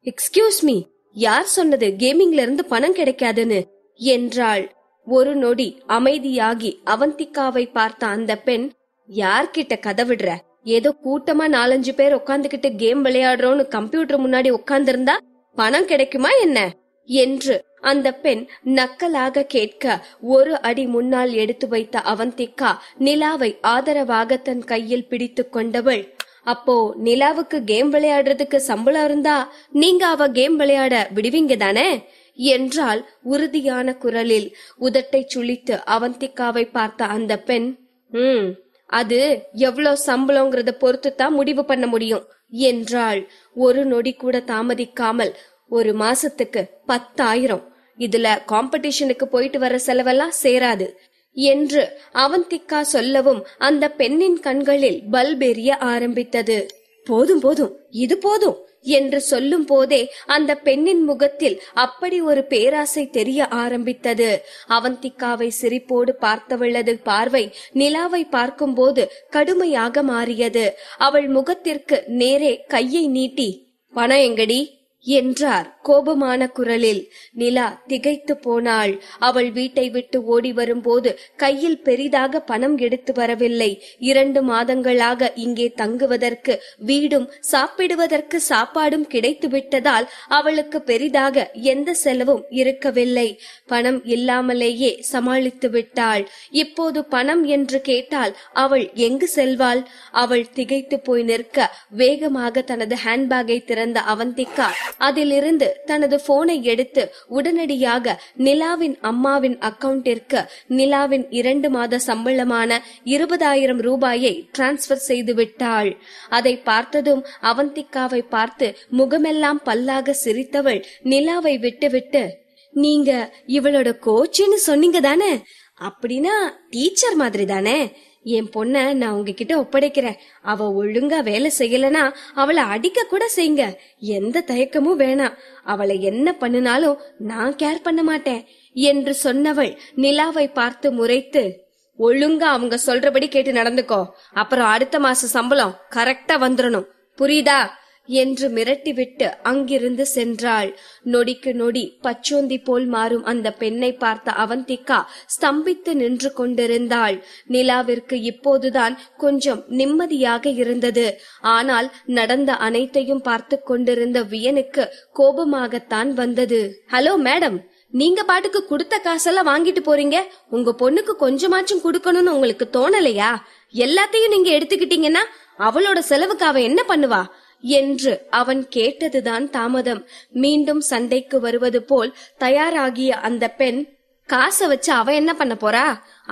எக்ஸ்கியூஸ் மீ, யார் சொன்னது கேமிங்ல இருந்து பணம் கிடைக்காதுன்னு என்றாள். ஒரு நொடி அமைதியாகி அவந்திகாவை பார்த்த அந்த பெண், யார்கிட்ட கதை விடுற? ஏதோ கூட்டமா 4-5 பேர் உட்கார்ந்துகிட்டு கேம் விளையாடுறோன்னு கம்ப்யூட்டர் முன்னாடி உட்கார்ந்திருந்தா பணம் கிடைக்குமா என்ன என்று அந்த பெண் நக்கலாக கேட்க, ஒரு அடி முன்னால் எடுத்து வைத்த அவந்திகா நிலாவை ஆதரவாக தன் கையில் பிடித்து கொண்டவள், அப்போ நிலாவுக்கு கேம் விளையாடுறதுக்கு சம்பளம் இருந்தா நீங்க அவ கேம் விளையாட விடுவீங்க தானே என்றால் உறுதியான குரலில். உதட்டை சுளித்து அவந்திகாவை பார்த்த அந்த பெண், அது எவ்வளவு சம்பளம்ங்கிறத பொறுத்து தான் முடிவு பண்ண முடியும் என்றாள். ஒரு நொடி கூட தாமதிக்காமல், ஒரு மாசத்துக்கு 10,000, இதுல காம்படிஷனுக்கு போயிட்டு வர செலவெல்லாம் சேராது என்று அவந்திகா சொல்லவும் அந்த பெண்ணின் கண்களில் பல்ப் எரிய ஆரம்பித்தது. போதும் போதும், இது போதும் என்று சொல்லும் போதே அந்த பெண்ணின் முகத்தில் அப்படி ஒரு பேராசை தெரிய ஆரம்பித்தது. அவந்திகாவை சிரிப்போடு பார்த்தவளது பார்வை நிலாவை பார்க்கும் போது கடுமையாக மாறியது. அவள் முகத்திற்கு நேரே கையை நீட்டி, பணம் எங்கடி என்றார் கோபமான குரலில். நிலா திகைத்து போனாள். அவள் வீட்டை விட்டு ஓடி வரும்போது கையில் பெரிதாக பணம் எடுத்து வரவில்லை. 2 மாதங்களாக இங்கே தங்குவதற்கு வீடும் சாப்பிடுவதற்கு சாப்பாடும் கிடைத்து விட்டதால் அவளுக்கு பெரிதாக எந்த செலவும் இருக்கவில்லை. பணம் இல்லாமலேயே சமாளித்து விட்டாள். இப்போது பணம் என்று கேட்டால் அவள் எங்கு செல்வாள்? அவள் திகைத்து போய் நிற்க வேகமாக தனது ஹேண்ட்பேக்கை திறந்த அவந்திகா அதிலிருந்து தனது போனை எடுத்து உடனடியாக நிலாவின் அம்மாவின் அக்கவுண்டிற்கு நிலாவின் 2 மாத சம்பளமான 20,000 ரூபாயை டிரான்ஸ்பர் செய்து விட்டாள். அதை பார்த்ததும் அவந்திகாவை பார்த்து முகமெல்லாம் பல்லாக சிரித்தவள் நிலாவை விட்டுவிட்டு, நீங்க இவளோட கோச்சின்னு சொன்னீங்க தானே? அப்படின்னா டீச்சர் மாதிரி தானே? என் பொண்ண நான் உங்ககிட்ட ஒப்படைக்கிறேன். அவ ஒழுங்கா வேலை செய்யலனா அவளை அடிக்க கூட செய்யுங்க. எந்த தயக்கமும் வேணாம். அவளை என்ன பண்ணினாலும் நான் கேர் பண்ண மாட்டேன் என்று சொன்னவள் நிலாவை பார்த்து முறைத்து, ஒழுங்கா அவங்க சொல்றபடி கேட்டு நடந்துக்கோ. அப்புறம் அடுத்த மாச சம்பளம் கரெக்டா வந்துடணும், புரியுதா என்று மிரட்டிவிட்டு அங்கிருந்து சென்றாள். நொடிக்கு நொடி பச்சோந்தி போல் மாறும் அந்த பெண்ணை பார்த்த அவந்திகா ஸ்தம்பித்து நின்று கொண்டிருந்தாள். நிலாவிற்கு இப்போதுதான் கொஞ்சம் நிம்மதியாக இருந்தது. ஆனால் நடந்த அனைத்தையும் பார்த்து கொண்டிருந்த வியனுக்கு கோபமாகத்தான் வந்தது. ஹலோ மேடம், நீங்க பாட்டுக்கு கொடுத்த காசெல்லாம் வாங்கிட்டு போறீங்க. உங்க பொண்ணுக்கு கொஞ்சமாச்சும் கொடுக்கணும்னு உங்களுக்கு தோணலையா? எல்லாத்தையும் நீங்க எடுத்துக்கிட்டீங்கன்னா அவளோட செலவுக்கு அவ என்ன பண்ணுவா என்று அவன் கேட்டதுதான் தாமதம். மீண்டும் சண்டைக்கு வருவது போல் தயாராகிய அந்த பெண், காசை வச்சு அவ என்ன பண்ண போறா?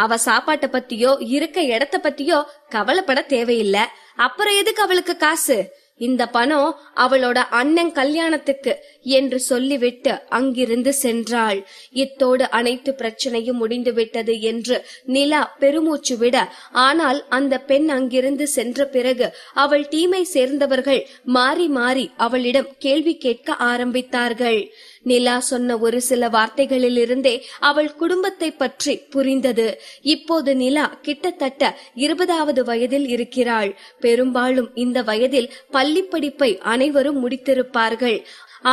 அவ சாப்பாட்டை பத்தியோ இருக்க இடத்த பத்தியோ கவலைப்பட தேவையில்லை. அப்புறம் எதுக்கு அவளுக்கு காசு? இந்த பணம் அவளோட அண்ணன் கல்யாணத்துக்கு என்று சொல்லிவிட்டு அங்கிருந்து சென்றாள். இத்தோடு அனைத்து பிரச்சனையும் முடிந்து விட்டது என்று நிலா பெருமூச்சு விட, ஆனால் அந்த பெண் அங்கிருந்து சென்ற பிறகு அவள் டீமை சேர்ந்தவர்கள் மாறி மாறி அவளிடம் கேள்வி கேட்க ஆரம்பித்தார்கள். நிலா சொன்ன ஒரு சில வார்த்தைகளிலிருந்தே அவள் குடும்பத்தை பற்றி புரிந்தது. இப்போது நிலா கிட்டத்தட்ட 20வது வயதில் இருக்கிறாள். பெரும்பாலும் இந்த வயதில் பள்ளி படிப்பை அனைவரும் முடித்திருப்பார்கள்.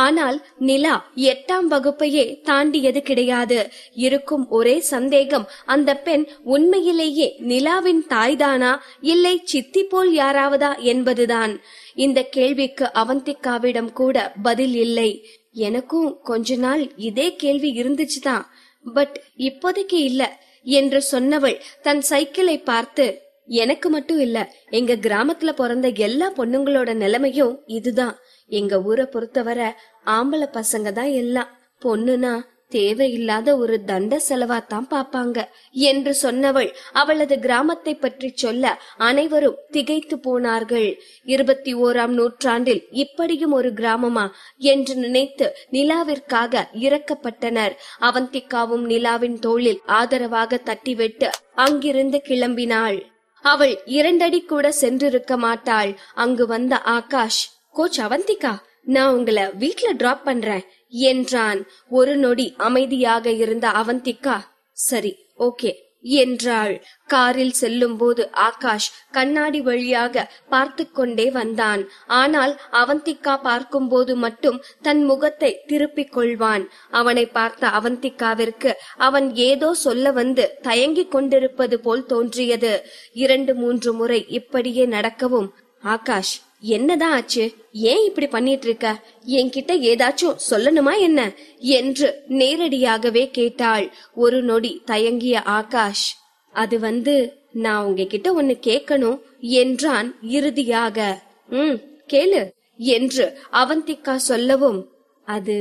ஆனால் நிலா 8ஆம் வகுப்பையே தாண்டியது கிடையாது. இருக்கும் ஒரே சந்தேகம், அந்த பெண் உண்மையிலேயே நிலாவின் தாய்தானா இல்லை சித்தி போல் யாராவதா என்பதுதான். இந்த கேள்விக்கு அவந்திகாவிடம் கூட பதில் இல்லை. எனக்கும் கொஞ்ச நாள் இதே கேள்வி இருந்துச்சுதான், பட் இப்போதைக்கு இல்ல என்று சொன்னவள் தன் சைக்கிளை பார்த்து, எனக்கு மட்டும் இல்ல, எங்க கிராமத்துல பிறந்த எல்லா பொண்ணுங்களோட நிலைமையும் இதுதான். எங்க ஊரை பொறுத்தவரை ஆம்பளை பசங்க தான் எல்லாம். பொண்ணுனா தேவையில்லாத ஒரு தண்ட செலவாத்தான் பாப்பாங்க என்று சொன்னவள் அவளது கிராமத்தை பற்றி சொல்ல அனைவரும் திகைத்து போனார்கள். 21ஆம் நூற்றாண்டில் இப்படியும் ஒரு கிராமமா என்று நினைத்து நிலாவிற்காக இறக்கப்பட்டனர். அவந்திகாவும் நிலாவின் தோளில் ஆதரவாக தட்டிவிட்டு அங்கிருந்து கிளம்பினாள். அவள் 2 அடி கூட சென்றிருக்க மாட்டாள். அங்கு வந்த ஆகாஷ், கோச் அவந்திகா, நான் உங்களை வீட்ல டிராப் பண்றேன் என்றான். ஒரு நொடி அமைதியாக இருந்த அவந்திகா, சரி, ஓகே என்றாள். காரில் செல்லும் போது ஆகாஷ் கண்ணாடி வழியாக பார்த்து கொண்டே வந்தான். ஆனால் அவந்திகா பார்க்கும் போது மட்டும் தன் முகத்தை திருப்பிக் கொள்வான். அவனை பார்த்த அவந்திகாவிற்கு அவன் ஏதோ சொல்ல வந்து தயங்கிக் கொண்டிருப்பது போல் தோன்றியது. 2-3 முறை இப்படியே நடக்கவும், ஆகாஷ் என்னதான் ஆச்சு, ஏன் இப்படி பண்ணிட்டு இருக்க, என்கிட்ட ஏதாச்சும் சொல்லணுமா என்ன என்று நேரடியாகவே கேட்டாள். ஒரு நொடி தயங்கிய ஆகாஷ், அது நான் உங்ககிட்ட ஒன்னு கேட்கணும் என்றான் இறுதியாக. கேளு என்று அவந்திகா சொல்லவும், அது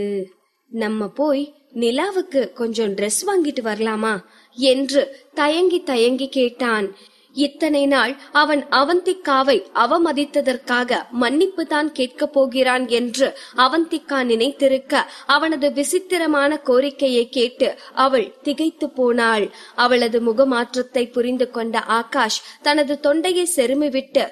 நம்ம போய் நிலாவுக்கு கொஞ்சம் ட்ரெஸ் வாங்கிட்டு வரலாமா என்று தயங்கி தயங்கி கேட்டான். இத்தனை நாள் அவன் அவந்திகாவை அவமதித்ததற்காக மன்னிப்பு தான் கேட்க போகிறான் என்று அவந்திகா நினைத்திருக்க, அவனது விசித்திரமான கோரிக்கையை கேட்டு அவள் திகைத்து போனாள். அவளது முகமாற்றத்தை புரிந்து கொண்ட ஆகாஷ் தனது தொண்டையை செருமிவிட்டு,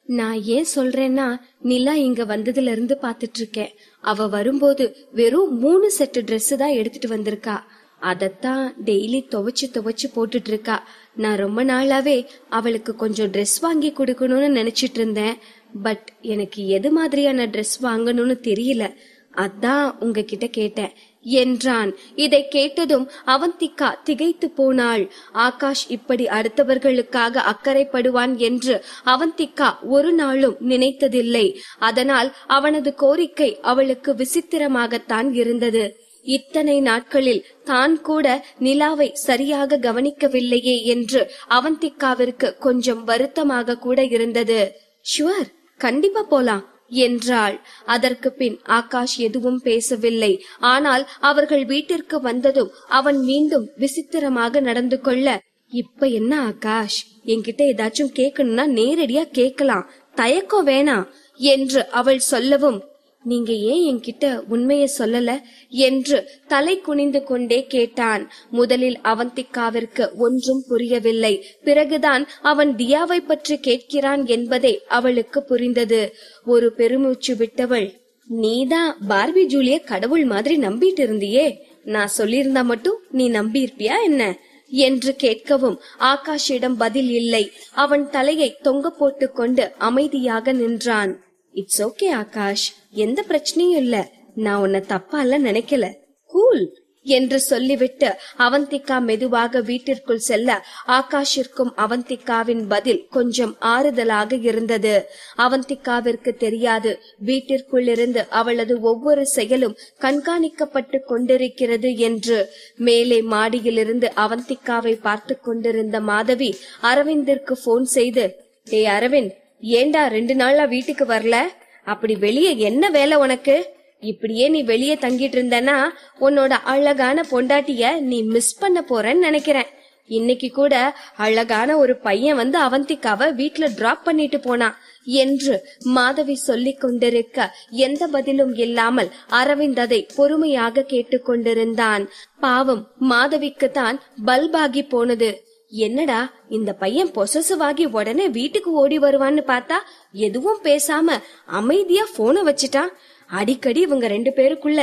நான் ஏன் சொல்றேன்னா, நிலா இங்க வந்ததுல இருந்து பாத்துட்டு இருக்கேன். அவ வரும்போது வெறும் 3 செட் ட்ரெஸ் தான் எடுத்துட்டு வந்திருக்கா. அதத்தான் டெய்லி துவைச்சு போட்டுட்டு இருக்கா. நான் ரொம்ப நாளாவே அவளுக்கு கொஞ்சம் ட்ரெஸ் வாங்கி கொடுக்கணும்னு நினைச்சிட்டு இருந்தேன். பட் எனக்கு எது மாதிரியான ட்ரெஸ் வாங்கணும்னு தெரியல. அதான் உங்ககிட்ட கேட்டேன் என்றான். இதை கேட்டதும் அவந்திகா திகைத்து போனாள். ஆகாஷ் இப்படி அடுத்தவர்களுக்காக அக்கறைப்படுவான் என்று அவந்திகா ஒரு நாளும் நினைத்ததில்லை. அதனால் அவனது கோரிக்கை அவளுக்கு விசித்திரமாகத்தான் இருந்தது. இத்தனை நாட்களில் தான் கூட நிலாவை சரியாக கவனிக்கவில்லையே என்று அவந்திகாவிற்கு கொஞ்சம் வருத்தமாக கூட இருந்தது. ஷுவர், கண்டிப்பா போலாம் என்றாள். அதற்கு பின் ஆகாஷ் எதுவும் பேசவில்லை. ஆனால் அவர்கள் வீட்டிற்கு வந்ததும் அவன் மீண்டும் விசித்திரமாக நடந்து கொள்ள, இப்ப என்ன ஆகாஷ், என்கிட்ட ஏதாச்சும் கேட்கணும்னா நேரடியா கேட்கலாம், தயக்கம் வேணாம் என்று அவள் சொல்லவும், நீங்க ஏன் என்கிட்ட உண்மையை சொல்லல என்று தலை குனிந்து கொண்டே கேட்டான். முதலில் அவந்திகாவிற்கு ஒன்றும் புரியவில்லை. பிறகுதான் அவன் தியாவை பற்றி கேட்கிறான் என்பதே அவளுக்கு புரிந்தது. ஒரு பெருமூச்சு விட்டவள், நீதான் பார்பி ஜூலிய கடவுள் மாதிரி நம்பிட்டு இருந்தியே, நான் சொல்லியிருந்தா மட்டும் நீ நம்பி இருப்பியா என்ன என்று கேட்கவும் ஆகாஷிடம் பதில் இல்லை. அவன் தலையை தொங்க போட்டு கொண்டு அமைதியாக நின்றான். இட்ஸ் ஓகே ஆகாஷ், எந்த பிரச்சனையும் இல்ல, நான் உன்னை தப்பால நினைக்கல, கூல் என்று சொல்லிவிட்டு அவந்திகா மெதுவாக வீட்டிற்குள் செல்ல, ஆகாஷிற்கும் அவந்திகாவின் பதில் கொஞ்சம் ஆறுதலாக இருந்தது. அவந்திகாவிற்கு தெரியாது, வீட்டிற்குள் இருந்து அவளது ஒவ்வொரு செயலும் கண்காணிக்கப்பட்டு கொண்டிருக்கிறது என்று. மேலே மாடியிலிருந்து அவந்திகாவை பார்த்து கொண்டிருந்த மாதவி அரவிந்திற்கு போன் செய்து, டே அரவிந்த், ஏண்டா 2 நாளா வீட்டுக்கு வரல? அப்படி வெளியே என்ன வேலை உனக்கு? இப்படியே நீ வெளியே தங்கிட்டு இருந்தனா உன்னோட அழகான பொண்டாட்டிய நீ மிஸ் பண்ண போறன்னு நினைக்கிறேன். இன்னைக்கு கூட அழகான ஒரு பையன் அவந்திகாவை வீட்டுல டிராப் பண்ணிட்டு போனான் என்று மாதவி சொல்லிக் கொண்டிருக்க, எந்த பதிலும் இல்லாமல் அரவிந்த் அதை பொறுமையாக கேட்டுக்கொண்டிருந்தான். பாவம், மாதவிக்கு தான் பல்பாகி போனது. என்னடா இந்த பையன் பொசசிவாகி உடனே வீட்டுக்கு ஓடி வருவான்னு பார்த்தா எதுவும் பேசாம அமைதியா போனை வச்சிட்டான். அடிக்கடி இவங்க 2 பேருக்குள்ள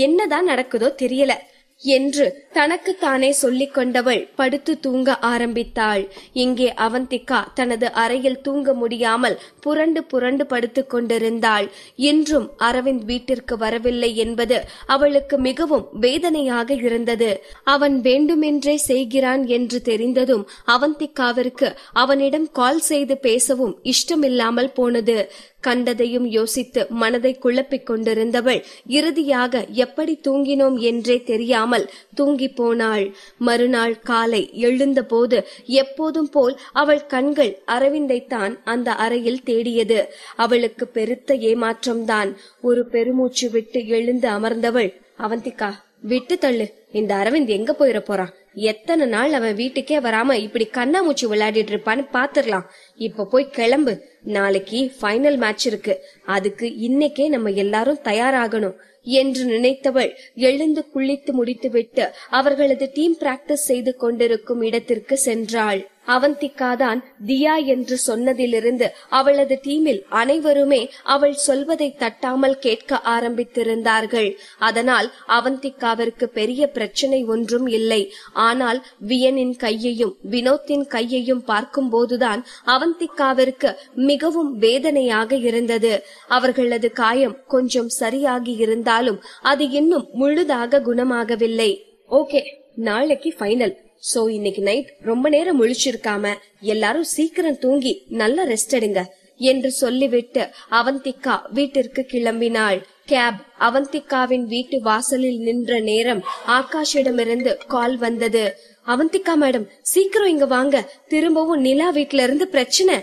என்னதான் நடக்குதோ தெரியல என்று தனக்குத்தானே சொல்லிக் கொண்டவள் படுத்து தூங்க ஆரம்பித்தாள். இங்கே அவந்திகா தனது அறையில் தூங்க முடியாமல் புரண்டு புரண்டு படுத்து கொண்டிருந்தாள். இன்றும் அரவிந்த் வீட்டிற்கு வரவில்லை என்பது அவளுக்கு மிகவும் வேதனையாக இருந்தது. அவன் வேண்டுமென்றே செய்கிறான் என்று தெரிந்ததும் அவந்திகாவிற்கு அவனிடம் கால் செய்து பேசவும் இஷ்டமில்லாமல் போனது. கண்டதையும் யோசித்து மனதை குழப்பிக் கொண்டிருந்தவள் இறுதியாக எப்படி தூங்கினோம் என்றே தெரியாமல் தூங்கி போனாள். மறுநாள் காலை எழுந்த போது எப்போதும் போல் அவள் கண்கள் அரவிந்தைத்தான் அந்த அறையில் தேடியது. அவளுக்கு பெருத்த ஏமாற்றம்தான். ஒரு பெருமூச்சு விட்டு எழுந்து அமர்ந்தவள், அவந்திகா விட்டு தள்ளு, இந்த அரவிந்த் எங்க போயிட போறான்? எத்தனை நாள் அவன் வீட்டுக்கே வராம இப்படி கண்ணாமூச்சி விளையாடிட்டு இருப்பான்னு பாத்துரலாம். இப்ப போய் கிளம்பு, நாளைக்கு ஃபைனல் மேட்ச் இருக்கு, அதுக்கு இன்னைக்கே நம்ம எல்லாரும் தயாராகணும் என்று நினைத்தவள் எழுந்து குளித்து முடித்துவிட்டு அவர்களது டீம் பிராக்டிஸ் செய்து கொண்டிருக்கும் இடத்திற்கு சென்றாள். அவந்திகாதான் தியா என்று சொன்னதிலிருந்து அவளது டீமில் அனைவருமே அவள் சொல்வதை தட்டாமல் கேட்க ஆரம்பித்திருந்தார்கள். அதனால் அவந்திகாவிற்கு பெரிய பிரச்சனை ஒன்றும் இல்லை. ஆனால் வியனின் கையையும் வினோத்தின் கையையும் பார்க்கும் போதுதான் அவந்திகாவிற்கு மிகவும் வேதனையாக இருந்தது. அவர்களது காயம் கொஞ்சம் சரியாகி இருந்தாலும் அது இன்னும் முழுதாக குணமாகவில்லை. ஓகே, நாளைக்கு ஃபைனல். சோ இன்னைக்கு நைட் ரொம்ப நேரம் முழிச்சிருக்காம எல்லாரும் சீக்கிரம் தூங்கி நல்லா ரெஸ்ட் எடுங்க என்று சொல்லிவிட்டு அவந்திகா வீட்டிற்கு கிளம்பினாள். கேப் அவந்திகாவின் வீட்டு வாசலில் நின்ற நேரம் ஆகாஷிடமிருந்து கால் வந்தது. அவந்திகா மேடம், சீக்கிரம் இங்க வாங்க, திரும்பவும் நிலா வீட்ல இருந்து பிரச்சனை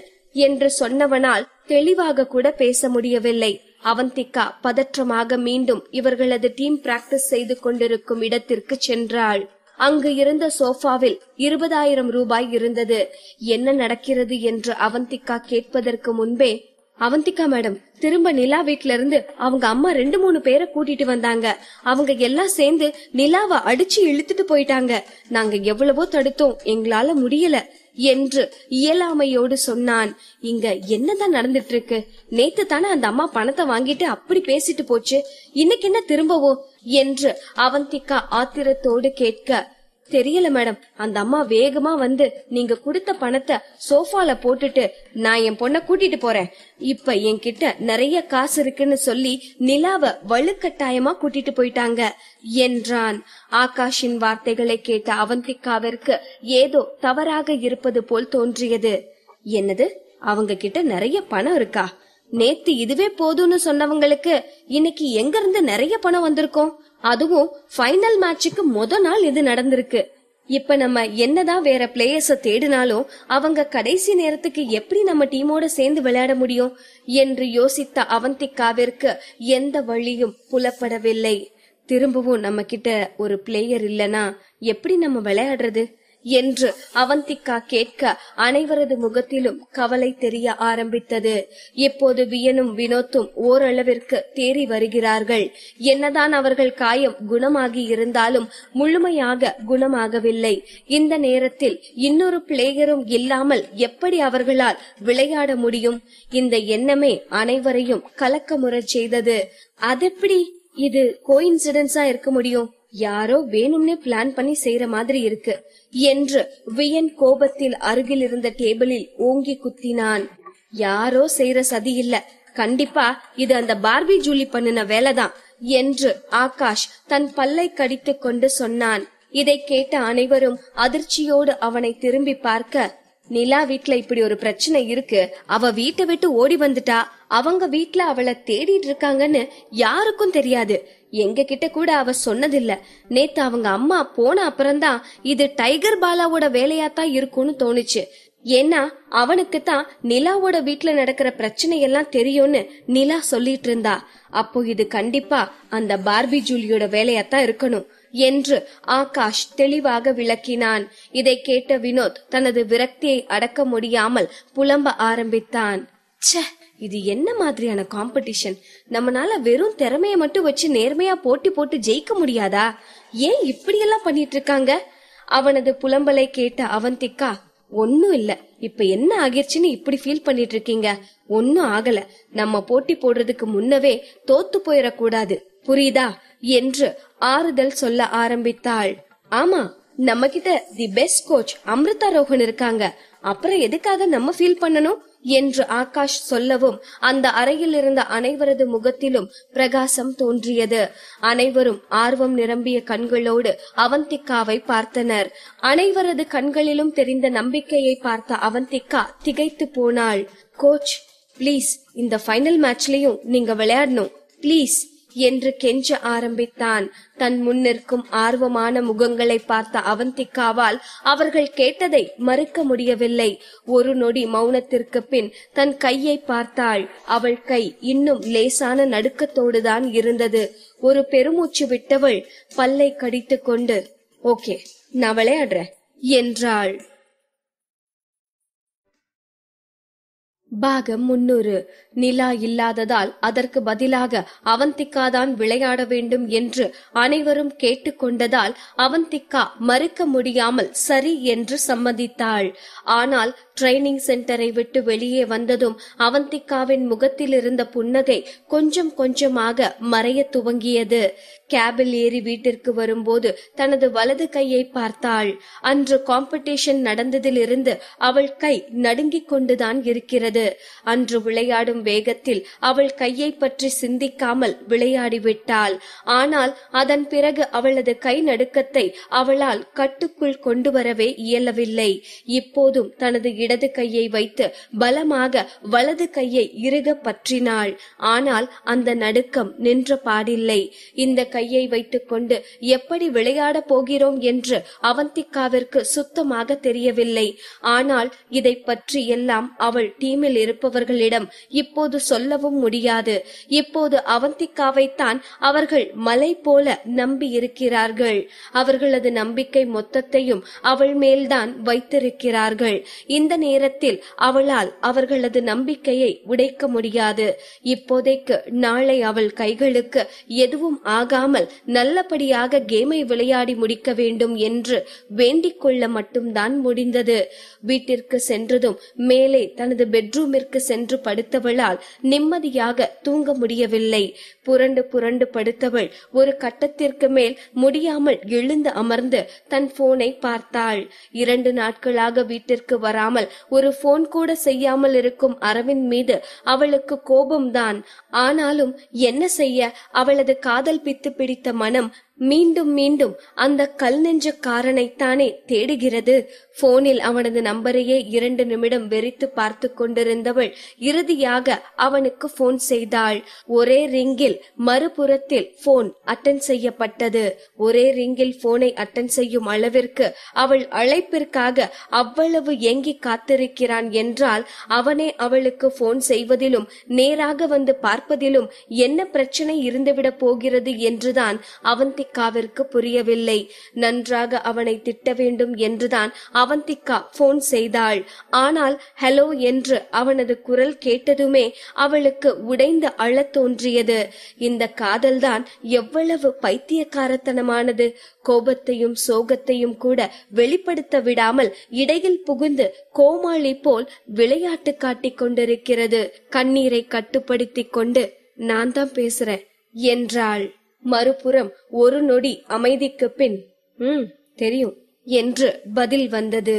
என்று சொன்னவனால் தெளிவாக கூட பேச முடியவில்லை. அவந்திகா பதற்றமாக மீண்டும் இவர்களது டீம் பிராக்டிஸ் செய்து கொண்டிருக்கும் இடத்திற்கு சென்றாள். அங்கு இருந்த சோஃபாவில் 20,000 ரூபாய் இருந்தது. என்ன நடக்கிறது என்று அவந்திகா கேட்பதற்கு முன்பே, அவந்திகா மேடம், திரும்ப நிலா வீட்ல இருந்து அவங்க அம்மா 2-3 பேரை கூட்டிட்டு வந்தாங்க. அவங்க எல்லாம் சேர்ந்து நிலாவை அடிச்சு இழுத்துட்டு போயிட்டாங்க. நாங்க எவ்வளவோ தடுத்தோம், எங்களால முடியல என்று இயலாமையோடு சொன்னான். இங்க என்னதான் நடந்துட்டு இருக்கு? நேத்து தானே அந்த அம்மா பணத்தை வாங்கிட்டு அப்படி பேசிட்டு போச்சு, இன்னைக்கு என்ன திரும்பவோ என்று அவந்திகா ஆத்திரத்தோடு கேட்க, தெரியல மேடம், அந்த அம்மா வேகமா வந்து நீங்க கொடுத்த பணத்தை சோஃபால போட்டுட்டு நான் என் பொண்ண கூட்டிட்டு போறேன், இப்ப என்கிட்ட நிறைய காசு இருக்குன்னு சொல்லி நிலாவ வலுக்கட்டாயமா கூட்டிட்டு போயிட்டாங்க என்றான். ஆகாஷின் வார்த்தைகளை கேட்ட அவந்திகாவிற்கு ஏதோ தவறாக இருப்பது போல் தோன்றியது. என்னது, அவங்க கிட்ட நிறைய பணம் இருக்கா? நேத்து இதுவே போதும்னு சொன்னவங்களுக்கு இன்னைக்கு எங்க இருந்து நிறைய பணம் வந்திருக்கும்? அதுவும் ஃபைனல் மேட்சுக்கு நாள் இது நடந்திருக்கு. இப்ப நம்ம என்னதான் வேற பிளேயர்ஸ தேடினாலும் அவங்க கடைசி நேரத்துக்கு எப்படி நம்ம டீமோட சேர்ந்து விளையாட முடியும் என்று யோசித்த அவந்திகாவிற்கு எந்த வழியும் புலப்படவில்லை. திரும்பவும் நம்ம கிட்ட ஒரு பிளேயர் இல்லனா எப்படி நம்ம விளையாடுறது என்று அவந்திகா கேட்க அனைவரது முகத்திலும் கவலை தெரிய ஆரம்பித்தது. இப்போது வியனும் வினோத்தும் ஓரளவிற்கு தேறி வருகிறார்கள். என்னதான் அவர்கள் காயம் குணமாகி இருந்தாலும் முழுமையாக குணமாகவில்லை. இந்த நேரத்தில் இன்னொரு பிளேயரும் இல்லாமல் எப்படி அவர்களால் விளையாட முடியும்? இந்த எண்ணமே அனைவரையும் கலக்கமுறச் செய்தது. அதெப்படி இது கோயின்சிடன்ஸா இருக்க முடியும்? யாரோ வேணும்னே பிளான் பண்ணி செய்யற மாதிரி இருக்கு என்று வியன் கோபத்தில் அருகில் இருந்த டேபிளில் ஓங்கி குத்தினான். யாரோ செய்யற சதி இல்ல, கண்டிப்பா இது அந்த பார்பி ஜூலி பண்ணின வேலைதான் என்று ஆகாஷ் தன் பல்லை கடித்து கொண்டு சொன்னான். இதை கேட்ட அனைவரும் அதிர்ச்சியோடு அவனை திரும்பி பார்க்க, நிலா வீட்ல இப்படி ஒரு பிரச்சனை இருக்கு, அவ வீட்டை விட்டு ஓடி வந்துட்டா, அவங்க வீட்ல அவளை தேடிட்டு இருக்காங்கன்னு யாருக்கும் தெரியாது, எங்க கிட்ட கூட அவ சொன்னதில்ல. நேத்து அவங்க அம்மா போன அப்புறம்தான் இது டைகர் பாலாவோட வேலையாத்தான் இருக்கும்னு தோணுச்சு. ஏன்னா அவனுக்கு தான் நிலாவோட வீட்ல நடக்கிற பிரச்சனை எல்லாம் தெரியும்னு நிலா சொல்லிட்டு இருந்தா. அப்போ இது கண்டிப்பா அந்த பார்பி ஜூலியோட வேலையாத்தான் இருக்கணும் என்று ஆகாஷ் தெளிவாக விளக்கினான். இதை கேட்ட வினோத் தனது விரக்தியை அடக்க முடியாமல் புலம்ப ஆரம்பித்தான். ச்சே, இது என்ன மாதிரியான காம்படிஷன்? நம்மனால வெறும் திறமைய மட்டும் வச்சு நேர்மையா போட்டி போட்டு ஜெயிக்க முடியாதா? ஏன் இப்படியெல்லாம் பண்ணிட்டு இருக்காங்க? அவனது புலம்பலை கேட்ட அவந்திகா, ஒன்னும் இல்ல, இப்ப என்ன ஆகிருச்சுன்னு இப்படி ஃபீல் பண்ணிட்டு இருக்கீங்க? ஒன்னும் ஆகல, நம்ம போட்டி போடுறதுக்கு முன்னவே தோத்து போயிடக்கூடாது, புரியுதா என்று ஆறுதல் சொல்ல ஆரம்பித்தாள். ஆமா, நம்ம கிட்ட the best coach Amrita Rohan இருக்காங்க, அப்புறம் எதுக்காக நம்ம ஃபீல் பண்ணணும் என்று ஆகாஷ் சொல்லவும் அந்த அறையில் இருந்த அனைவரது முகத்திலும் பிரகாசம் தோன்றியது. அனைவரும் ஆர்வம் நிரம்பிய கண்களோடு அவந்திகாவை பார்த்தனர். அனைவரது கண்களிலும் தெரிந்த நம்பிக்கையை பார்த்த அவந்திகா திகைத்து போனாள். கோச், பிளீஸ் இந்த ஃபைனல் மேட்ச்லயும் நீங்க விளையாடணும் பிளீஸ் என்று கெஞ்ச ஆரம்பித்தான். தன் முன்னிற்கும் ஆர்வமான முகங்களை பார்த்த அவந்திகாவால் அவர்கள் கேட்டதை மறுக்க முடியவில்லை. ஒரு நொடி மௌனத்திற்கு பின் தன் கையை பார்த்தாள். அவள் கை இன்னும் லேசான நடுக்கத்தோடுதான் இருந்தது. ஒரு பெருமூச்சு விட்டவள் பல்லை கடித்து கொண்டு, ஓகே, நான் விளையாடுறேன் என்றாள். பாகம் 300. நிலா இல்லாததால் அதற்கு பதிலாக அவந்திகா தான் விளையாட வேண்டும் என்று அனைவரும் கேட்டுக்கொண்டதால் அவந்திகா மறுக்க முடியாமல் சரி என்று சம்மதித்தாள். ஆனால் ட்ரைனிங் சென்டரை விட்டு வெளியே வந்ததும் அவந்திகாவின் முகத்தில் இருந்த புன்னகை கொஞ்சம் கொஞ்சமாக மறைய துவங்கியது. கேபில் ஏறி வீட்டிற்கு வரும்போது தனது வலது கையை பார்த்தாள். அன்று காம்படிஷன் நடந்ததிலிருந்து அவள் கை நடுங்கிக் கொண்டுதான் இருக்கிறது. அன்று விளையாடும் வேகத்தில் அவள் கையை பற்றி சிந்திக்காமல் விளையாடிவிட்டாள். ஆனால் அதன் பிறகு அவளது கை நடுக்கத்தை அவளால் கட்டுக்குள் கொண்டு வரவே இயலவில்லை. இப்போதும் தனது இடது கையை வைத்து பலமாக வலது கையை இறுக பற்றினாள். ஆனால் அந்த நடுக்கம் நின்ற பாடில்லை. இந்த கையை வைத்துக் கொண்டு எப்படி விளையாட போகிறோம் என்று அவந்திகாவிற்கு சுத்தமாக தெரியவில்லை. ஆனால் இதை பற்றி எல்லாம் அவள் டீமில் இருப்பவர்களிடம் இப்போது சொல்லவும் முடியாது. இப்போது அவந்திகாவைத்தான் அவர்கள் மலை போல நம்பி இருக்கிறார்கள். அவர்களது நம்பிக்கை மொத்தத்தையும் அவள் மேல்தான் வைத்திருக்கிறார்கள். இந்த நேரத்தில் அவளால் அவர்களது நம்பிக்கையை உடைக்க முடியாது. இப்போதைக்கு நாளை அவள் கைகளுக்கு எதுவும் ஆகாமல் நல்லபடியாக கேமை விளையாடி முடிக்க வேண்டும் என்று வேண்டிக் கொள்ள மட்டும்தான் முடிந்தது. வீட்டிற்கு சென்றதும் மேலே தனது பெட்ரூமிற்கு சென்று படுத்தவளால் நிம்மதியாக தூங்க முடியவில்லை. புரண்டு புரண்டு படுத்தவள் ஒரு கட்டத்திற்கு மேல் முடியாமல் எழுந்து அமர்ந்து தன் போனை பார்த்தாள். 2 நாட்களாக வீட்டிற்கு வராமல் ஒரு போன் கூட செய்யாமல் இருக்கும் அரவிந்த் மீது அவளுக்கு கோபம்தான். ஆனாலும் என்ன செய்ய, அவளது காதல் பித்து பிடித்த மனம் மீண்டும் மீண்டும் அந்த கல் நெஞ்சக்காரனைத்தானே தேடுகிறது. போனில் அவனது நம்பரையே 2 நிமிடம் வெறித்து பார்த்து கொண்டிருந்தவள் இறுதியாக அவனுக்கு போன் செய்தாள். ஒரே ரிங்கில் மறுபுறத்தில் போன் அட்டன் செய்யப்பட்டது. ஒரே ரிங்கில் போனை அட்டன் செய்யும் அளவிற்கு அவள் அழைப்பிற்காக அவ்வளவு ஏங்கி காத்திருக்கிறான் என்றால் அவனே அவளுக்கு போன் செய்வதிலும் நேராக வந்து பார்ப்பதிலும் என்ன பிரச்சனை இருந்துவிட போகிறது என்றுதான் அவந்திகாவிற்கு புரியவில்லை. நன்றாக அவனை திட்ட வேண்டும் என்றுதான் அவந்திகா போன் செய்தாள். ஆனால் ஹலோ என்று அவனது குரல் கேட்டதுமே அவளுக்கு உடைந்து அழத் தோன்றியது. இந்த காதல்தான் எவ்வளவு பைத்தியக்காரத்தனமானது. கோபத்தையும் சோகத்தையும் கூட வெளிப்படுத்த விடாமல் இடையில் புகுந்து கோமாளி போல் விளையாட்டு காட்டிக் கொண்டிருக்கிறது. கண்ணீரை கட்டுப்படுத்திக் கொண்டு நான் தான் பேசுறேன் என்றாள். மறுபுறம் ஒரு நொடி அமைதிக்கு பின் தெரியும் என்று பதில் வந்தது.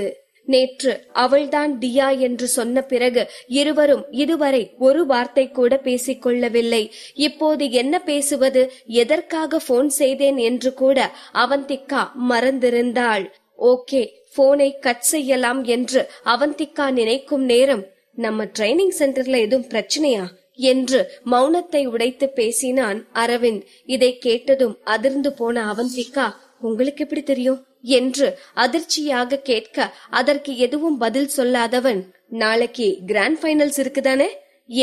நேற்று அவள்தான் தியா என்று சொன்ன பிறகு இருவரும் இதுவரை ஒரு வார்த்தை கூட பேசிக்கொள்ளவில்லை. இப்போது என்ன பேசுவது, எதற்காக போன் செய்தேன் என்று கூட அவந்திகா மறந்திருந்தாள். ஓகே, போனை கட் செய்யலாம் என்று அவந்திகா நினைக்கும் நேரம், நம்ம ட்ரைனிங் சென்டர்ல எதுவும் பிரச்சனையா என்று மௌனத்தை உடைத்து பேசினான் அரவிந்த். இதை கேட்டதும் அதிர்ந்து போன அவந்திகா, உங்களுக்கு எப்படி தெரியும் என்று அதிர்ச்சியாக கேட்க அதற்கு எதுவும் பதில் சொல்லாதவன், நாளைக்கு கிராண்ட் ஃபைனல்ஸ் இருக்குதானே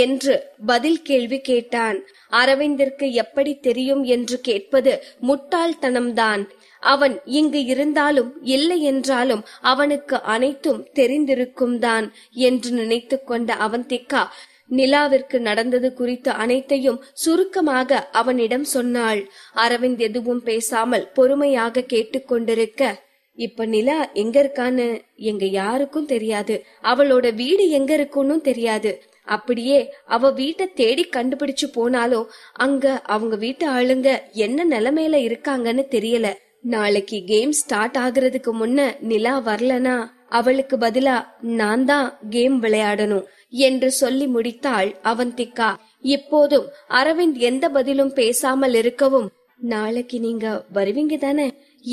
என்று பதில் கேள்வி கேட்டான். அரவிந்திற்கு எப்படி தெரியும் என்று கேட்பது முட்டாள்தனம்தான். அவன் இங்கு இருந்தாலும் இல்லை என்றாலும் அவனுக்கு அனைத்தும் தெரிந்திருக்கும் தான் என்று நினைத்து கொண்ட அவந்திகா நிலாவிற்கு நடந்தது குறித்து அனைத்தையும் சுருக்கமாக அவனிடம் சொன்னாள். அரவிந்த் எதுவும் பேசாமல் பொறுமையாக கேட்டுக்கொண்டிருக்க, இப்ப நிலா எங்க இருக்கான்னு எங்க யாருக்கும் தெரியாது. அவளோட வீடு எங்க இருக்குன்னு தெரியாது. அப்படியே அவ வீட்டை தேடி கண்டுபிடிச்சு போனாலும் அங்க அவங்க வீட்டு ஆளுங்க என்ன நிலைமையில இருக்காங்கன்னு தெரியல. நாளைக்கு கேம் ஸ்டார்ட் ஆகுறதுக்கு முன்ன நிலா வரலனா அவளுக்கு பதிலா நான் தான் கேம் விளையாடணும் என்று சொல்லி முடித்தாள் அவந்திகா. இப்போதும் அரவிந்த் எந்த பதிலும் பேசாமல் இருக்கவும், நாளைக்கு நீங்க வருவீங்க தானே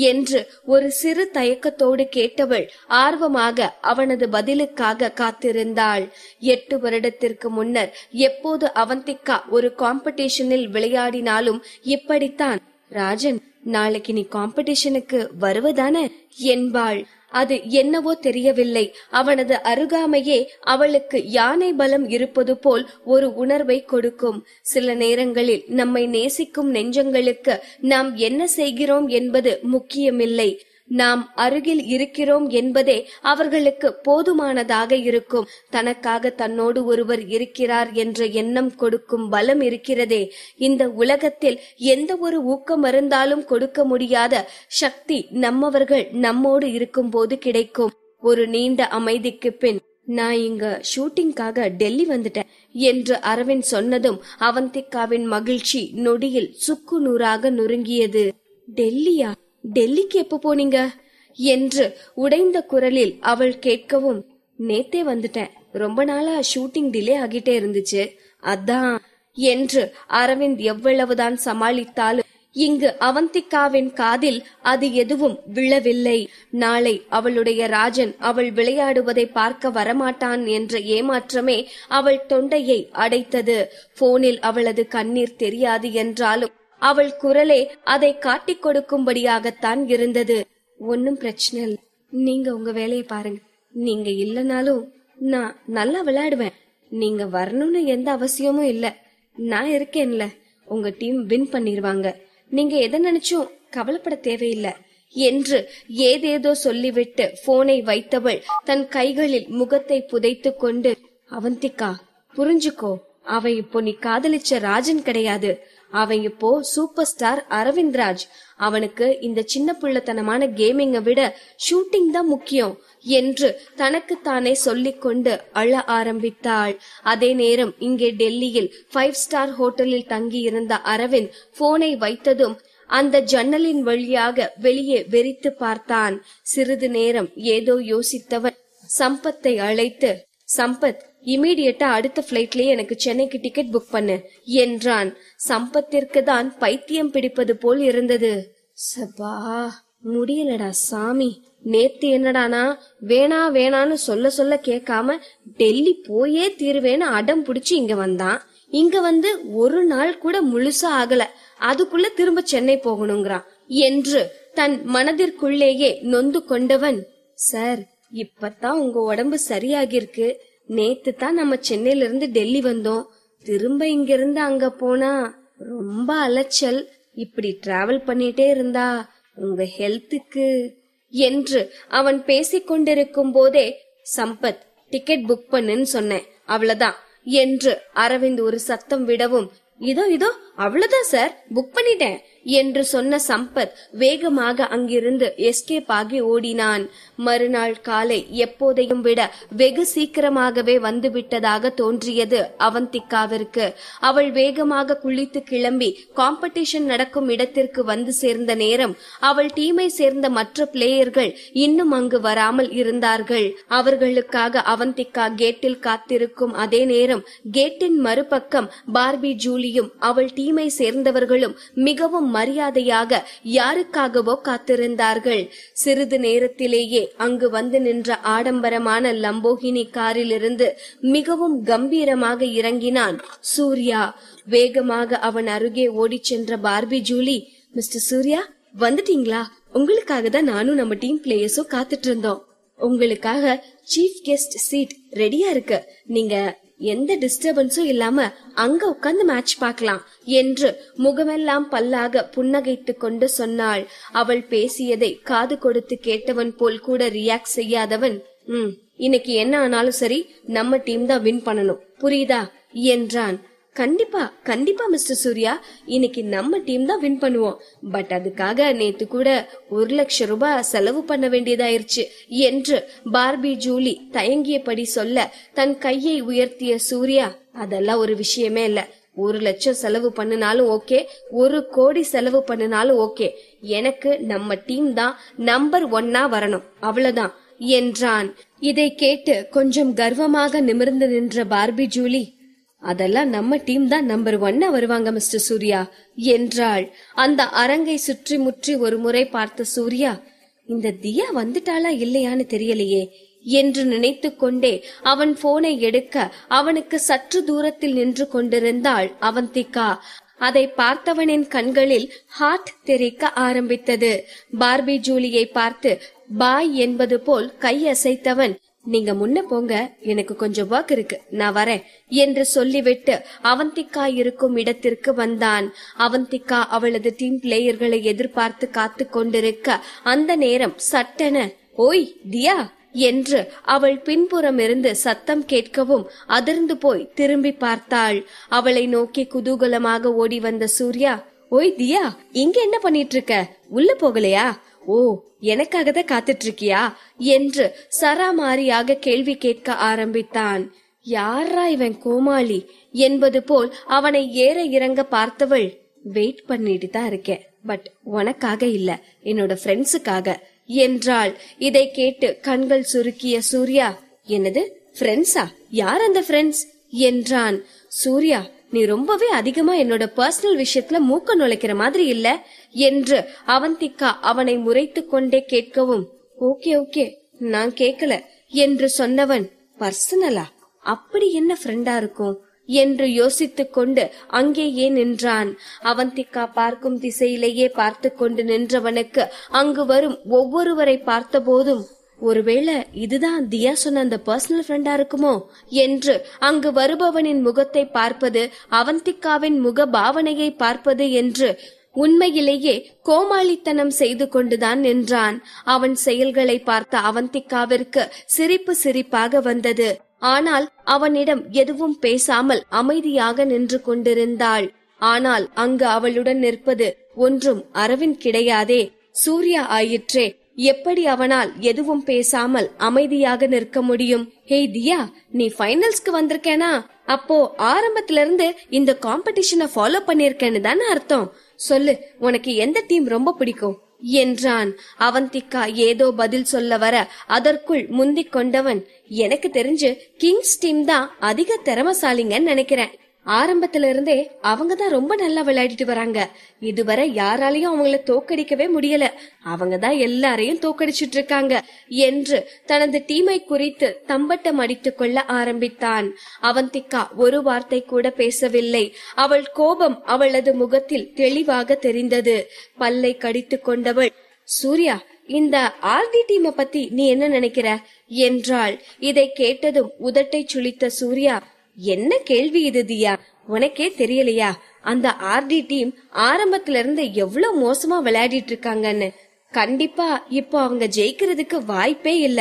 என்று ஒரு சிறு தயக்கத்தோடு கேட்டவள் ஆர்வமாக அவனது பதிலுக்காக காத்திருந்தாள். 8 வருடத்திற்கு முன்னர் எப்போது அவந்திகா ஒரு காம்படிஷனில் விளையாடினாலும் இப்படித்தான், ராஜன் நாளைக்கு நீ காம்படிஷனுக்கு வருவதானே என்பாள். அது என்னவோ தெரியவில்லை, அவனது அருகாமையே அவளுக்கு யானை பலம் இருப்பது போல் ஒரு உணர்வை கொடுக்கும். சில நேரங்களில் நம்மை நேசிக்கும் நெஞ்சங்களுக்கு நாம் என்ன செய்கிறோம் என்பது முக்கியமில்லை, நாம் அருகில் இருக்கிறோம் என்பதே அவர்களுக்கு போதுமானதாக இருக்கும். தனக்காக தன்னோடு ஒருவர் இருக்கிறார் என்ற எண்ணம் கொடுக்கும் பலம் இருக்கிறதே, இந்த உலகத்தில் எந்த ஒரு ஊக்கம் மருந்தாலும் கொடுக்க முடியாத சக்தி நம்மவர்கள் நம்மோடு இருக்கும் போது கிடைக்கும். ஒரு நீண்ட அமைதிக்கு பின், நான் இங்க ஷூட்டிங்காக டெல்லி வந்துட்டேன் என்று அரவிந்த் சொன்னதும் அவந்திகாவின் மகிழ்ச்சி நொடியில் சுக்கு நூறாக நொறுங்கியது. டெல்லியா? டெல்லிக்கு எப்ப போனீங்க என்று உடைந்த குரலில் அவள் கேட்கவும், நேத்தே வந்துட்டேன், ரொம்ப நாளா ஷூட்டிங் டிலே ஆகிட்டே இருந்துச்சு, அதான் என்று அரவிந்த் எவ்வளவுதான் சமாளித்தாலும் இங்கு அவந்திகாவின் காதில் அது எதுவும் விழவில்லை. நாளை அவளுடைய ராஜன் அவள் விளையாடுவதை பார்க்க வரமாட்டான் என்ற ஏமாற்றமே அவள் தொண்டையை அடைத்தது. போனில் அவளது கண்ணீர் தெரியாது என்றாலும் அவள் குரலே அதை காட்டிக் கொடுக்கும்படியாகத்தான் இருந்தது. ஒன்னும் பிரச்சனை இல்லை, நீங்க உங்க வேலையை பாருங்க, நீங்க இல்லனாலும் நான் நல்லா விளையாடுவேன், நீங்க வரணும்னு எந்த அவசியமும் இல்ல, நான் இருக்கேன்ல, உங்க டீம் வின் பண்ணிருவாங்க, நீங்க எதை நினைச்சும் கவலைப்பட தேவையில்லை என்று ஏதேதோ சொல்லிவிட்டு போனை வைத்தவள் தன் கைகளில் முகத்தை புதைத்து கொண்டு, அவந்திகா புரிஞ்சுக்கோ, அவன் இப்போ நீ காதலிச்ச ராஜன் கிடையாது, அவன் இப்போ சூப்பர் ஸ்டார் அரவிந்த்ராஜ், அவனுக்கு இந்த சின்ன பிள்ளைத்தனமான கேமிங்கை விட ஷூட்டிங் தான் முக்கியம் என்று தனக்கு தானே சொல்லிக் கொண்டு அழ ஆரம்பித்தாள். அதே நேரம் இங்கே டெல்லியில் 5 ஸ்டார் ஹோட்டலில் தங்கி இருந்த அரவிந்த் போனை வைத்ததும் அந்த ஜன்னலின் வழியாக வெளியே வெறித்து பார்த்தான். சிறிது நேரம் ஏதோ யோசித்தவன் சம்பத்தை அழைத்து, சம்பத், இமீடியட்டா அடுத்த பிளைட்லயே எனக்கு சென்னைக்கு டிக்கெட் புக் பண்ணு என்றான். சம்பத்திற்கு தான் பைத்தியம் பிடிப்பது போல் இருந்தது. சபா, முடியலடா சாமி, நேத்து என்னடானா வேணா வேணான்னு சொல்ல சொல்ல கேட்காம டெல்லி போயே தீருவேன்னு அடம் புடிச்சு இங்க வந்தான். இங்க வந்து ஒரு நாள் கூட முழுசா ஆகல, அதுக்குள்ள திரும்ப சென்னை போகணுங்கிறான் என்று தன் மனதிற்குள்ளேயே நொந்து கொண்டவன், சார் இப்பதான் உங்க உடம்பு சரியாகிருக்கு, நேத்து தான் நம்ம சென்னையில இருந்து டெல்லி வந்தோம், திரும்ப இங்க இருந்து அங்க போனா ரொம்ப அலைச்சல், இப்படி டிராவல் பண்ணிட்டே இருந்தா உங்க ஹெல்த்துக்கு என்று அவன் பேசிக்கொண்டிருக்கும் போதே, சம்பத் டிக்கெட் புக் பண்ணுன்னு சொன்னேன், அவ்வளவுதான் என்று அரவிந்த் ஒரு சத்தம் விடவும், இதோ இதோ அவ்வளவுதான் சார், புக் பண்ணிட்டேன் என்று சொன்ன சம்பத் வேகமாக அங்கிருந்து எஸ்கேப் ஆகி ஓடினான். மறுநாள் காலை எப்போதையும் விட வெகு சீக்கிரமாகவே வந்து விட்டதாக தோன்றியது அவந்திகாவிற்கு. அவள் வேகமாக குளித்து கிளம்பி காம்படிஷன் நடக்கும் இடத்திற்கு வந்து சேர்ந்த நேரம் அவள் டீமை சேர்ந்த மற்ற பிளேயர்கள் இன்னும் அங்கு வராமல் இருந்தார்கள். அவர்களுக்காக அவந்திகா கேட்டில் காத்திருக்கும் அதே நேரம் கேட்டின் மறுபக்கம் பார்பி ஜூலியும் அவள் டீமை சேர்ந்தவர்களும் மிகவும் மரியாதையாக யாருக்காகவோ காத்திருந்தார்கள். சிறிது நேரத்திலேயே அங்கு வந்து நின்ற ஆடம்பரமான லம்போகினி காரிலிருந்து மிகவும் கம்பீரமாக இறங்கினான் சூர்யா. வேகமாக அவன் அருகே ஓடி சென்ற பார்பி ஜூலி, மிஸ்டர் சூர்யா வந்துட்டீங்களா? உங்களுக்காக தான் நானும் நம்ம டீம் பிளேயர்ஸும் காத்துட்டு இருந்தோம். உங்களுக்காக சீஃப் கெஸ்ட் சீட் ரெடியா இருக்கு, நீங்க எந்த டிஸ்டர்பன்ஸும் இல்லாம அங்க உட்கார்ந்து மேட்ச் பார்க்கலாம் என்று முகமெல்லாம் பல்லாக புன்னகைத்துக் கொண்டு சொன்னாள். அவள் பேசியதை காது கொடுத்து கேட்டவன் போல் கூட ரியாக்ட் செய்யாதவன், இன்னைக்கு என்ன ஆனாலும் சரி நம்ம டீம் தான் வின் பண்ணணும், புரியுதா என்றான். கண்டிப்பா கண்டிப்பா மிஸ்டர் சூர்யா, இன்னைக்கு நம்ம டீம் தான் வின் பண்ணுவோம், பட் அதுக்காக நேத்து கூட 1 லட்சம் ரூபாய் செலவு பண்ண வேண்டியதாயிருச்சு என்று பார்பி ஜூலி தயங்கியபடி சொல்ல தன் கையை உயர்த்திய சூர்யா, அதெல்லாம் ஒரு விஷயமே இல்ல, 1 லட்சம் செலவு பண்ணினாலும் ஓகே, 1 கோடி செலவு பண்ணினாலும் ஓகே, எனக்கு நம்ம டீம் தான் நம்பர் 1 வரணும், அவ்வளவுதான் என்றான். இதை கேட்டு கொஞ்சம் கர்வமாக நிமிர்ந்து நின்ற பார்பி ஜூலி, அதெல்லாம் நம்ம டீம் தான் நம்பர் 1 வருவாங்க மிஸ்டர் சூர்யா என்றாள். அந்த அரங்கை சுற்றி முற்றி ஒரு முறை பார்த்த சூர்யா, இந்த தியா வந்துட்டாளா இல்லையான்னு தெரியலையே என்று நினைத்து கொண்டே அவன் போனை எடுக்க அவனுக்கு சற்று தூரத்தில் நின்று கொண்டிருந்தாள் அவந்திகா. அதை பார்த்தவனின் கண்களில் ஹார்ட் தெறிக்க ஆரம்பித்தது. பார்பி ஜூலியை பார்த்து பாய் என்பது போல் கை அசைத்தவன், நீங்க முன்ன போங்க, எனக்கு கொஞ்சம் ஒர்க் இருக்கு, நான் வரேன் என்று சொல்லிவிட்டு அவந்திகா இருக்கும் இடத்திற்கு வந்தான். அவந்திகா அவளது டீம் பிளேயர்களை எதிர்பார்த்து காத்து கொண்டிருக்க அந்த நேரம் சட்டென ஓய் தியா என்று அவள் பின்புறம் இருந்து சத்தம் கேட்கவும் அதிர்ந்து போய் திரும்பி பார்த்தாள். அவளை நோக்கி குதூகலமாக ஓடி வந்த சூர்யா, ஓய் தியா, இங்க என்ன பண்ணிட்டு இருக்க? உள்ள போகலையா? ஓ, எனக்காக தான் காத்துட்டு இருக்கியா என்று சராமாரியாக கேள்வி கேட்க ஆரம்பித்தான். யாரா இவன் கோமாளி என்பது போல் அவனை ஏற இறங்க பார்த்தவள், வெயிட் பண்ணிட்டு தான் இருக்கேன், பட் உனக்காக இல்ல, என்னோட ஃப்ரெண்ட்ஸுக்காக என்றாள். இதை கேட்டு கண்கள் சுருக்கிய சூர்யா, என்னது ஃப்ரெண்ட்ஸா? யார் அந்த ஃப்ரெண்ட்ஸ் என்றான். சூர்யா, நீ ரொம்பவே அதிகமா என்னோட பர்சனல் விஷயத்துல மூக்க நுழைக்கிற மாதிரி இல்ல என்று அவந்திகா அவனை முறைத்து கொண்டே கேட்கவும், ஓகே ஓகே, நான் கேக்கல என்று சொன்னவன், பர்சனலா? அப்படி என்ன ஃப்ரெண்டா இருக்கும் என்று யோசித்துக் கொண்டு அங்கேயே நின்றான். அவந்திகா பார்க்கும் திசையிலேயே பார்த்து கொண்டு நின்றவனுக்கு அங்கு வரும் ஒவ்வொருவரை பார்த்த போதும், ஒருவேளை இதுதான் தியா சொன்ன அந்த பர்சனல் ஃப்ரெண்டா இருக்குமோ என்று அங்கு வருபவனின் முகத்தை பார்ப்பது, அவந்திகாவின் முக பாவனையை பார்ப்பது என்று உண்மையிலேயே கோமாளித்தனம் செய்து கொண்டுதான் நின்றான். அவன் செயல்களை பார்த்த அவந்திகாவிற்கு சிரிப்பு சிரிப்பாக வந்தது. ஆனால் அவனிடம் எதுவும் பேசாமல் அமைதியாக நின்று கொண்டிருந்தாள். ஆனால் அங்கு அவளுடன் நிற்பது ஒன்றும் அரவிந்த் கிடையாதே, சூர்யா ஆயிற்றே. எப்படி அவனால் எதுவும் பேசாமல் அமைதியாக நிற்க முடியும்? ஹே தியா, நீ ஃபைனல்ஸ்க்கு வந்திருக்கேனா? அப்போ ஆரம்பத்துல இருந்து இந்த காம்படிஷனை ஃபாலோ பண்ணிருக்கேன்னு தானே அர்த்தம். சொல்லு, உனக்கு எந்த டீம் ரொம்ப பிடிக்கும் என்றான். அவந்திகா ஏதோ பதில் சொல்ல வர அதற்குள் முந்திக் கொண்டவன், எனக்கு தெரிஞ்சு கிங்ஸ் டீம் தான் அதிக திறமசாலிங்கன்னு நினைக்கிறேன். ஆரம்பத்துல இருந்தே அவங்கதான் ரொம்ப நல்லா விளையாடிட்டு வராங்க. இதுவரை யாராலையும் அவங்கள தோக்கடிக்கவே முடியல. அவங்கதான் எல்லாரையும் தோக்கடிச்சிட்டு இருக்காங்க என்று தனது டீமை குறித்து தம்பட்டம் அடித்துக் கொள்ள ஆரம்பித்தான். அவந்திகா ஒரு வார்த்தை கூட பேசவில்லை. அவள் கோபம் அவளது முகத்தில் தெளிவாக தெரிந்தது. பல்லை கடித்து கொண்டவள், சூர்யா, இந்த ஆர்டி டீமை பத்தி நீ என்ன நினைக்கிற என்றாள். இதை கேட்டதும் உதட்டை சுளித்த சூர்யா, என்ன கேள்வி இது தியா? உனக்கே தெரியலையா அந்த ஆர்டி டீம் ஆரம்பத்துல இருந்து எவ்வளவு மோசமா விளையாடிட்டு இருக்காங்கன்னு? கண்டிப்பா இப்போ அவங்க ஜெயிக்கிறதுக்கு வாய்ப்பே இல்ல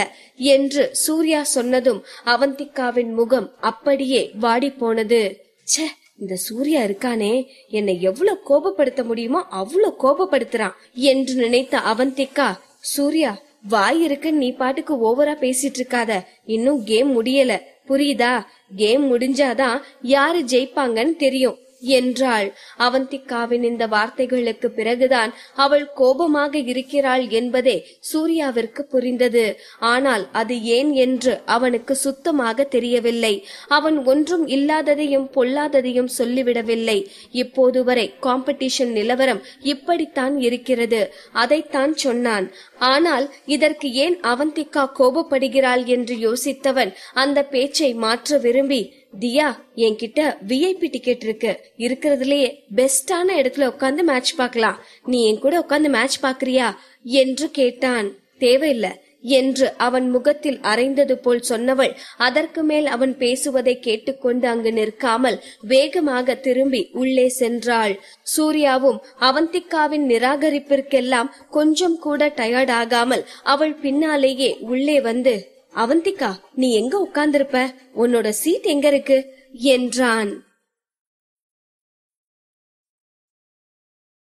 என்று சூர்யா சொன்னதும் அவந்திகாவின் முகம் அப்படியே வாடி போனது. ச்சே, இந்த சூர்யா இருக்கானே, என்னை எவ்வளவு கோபப்படுத்த முடியுமோ அவ்வளவு கோபப்படுத்துறான் என்று நினைத்த அவந்திகா, சூர்யா, வாய் இருக்கு, நீ பாட்டுக்கு ஓவரா பேசிட்டு இருக்காத, இன்னும் கேம் முடியல, புரியுதா? கேம் முடிஞ்சாதான் யாரு ஜெயிப்பாங்கன்னு தெரியும் என்றாள். அவந்திகாவின் இந்த வார்த்தைகளுக்கு பிறகுதான் அவள் கோபமாக இருக்கிறாள் என்பதே சூர்யாவிற்கு புரிந்தது. ஆனால் அது ஏன் என்று அவனுக்கு சுத்தமாக தெரியவில்லை. அவன் ஒன்றும் இல்லாததையும் பொல்லாததையும் சொல்லிவிடவில்லை. இப்போது வரை காம்படிஷன் நிலவரம் இப்படித்தான் இருக்கிறது, அதைத்தான் சொன்னான். ஆனால் இதற்கு ஏன் அவந்திகா கோபப்படுகிறாள் என்று யோசித்தவன் அந்த பேச்சை மாற்ற விரும்பி, தியா, என்கிட்ட விஐபி டிக்கெட் இருக்கு, இருக்கிறதுலயே பெஸ்டான இடத்துல உட்கார்ந்து மேட்ச் பார்க்கலாம், நீ என் கூட உட்கார்ந்து மேட்ச் பாக்குறியா என்று கேட்டான். தேவையில்லை என்று அவன் முகத்தில் அரைந்தது போல் சொன்னவள் அதற்கு மேல் அவன் பேசுவதை கேட்டுக்கொண்டு அங்கு நிற்காமல் வேகமாக திரும்பி உள்ளே சென்றாள். சூர்யாவும் அவந்திகாவின் நிராகரிப்பிற்கெல்லாம் கொஞ்சம் கூட டயர்ட் ஆகாமல் அவள் பின்னாலேயே உள்ளே வந்து, அவந்திகா, நீ எங்க உட்கார்ந்திருப்ப? உன்னோட சீட் எங்க இருக்கு என்றான்.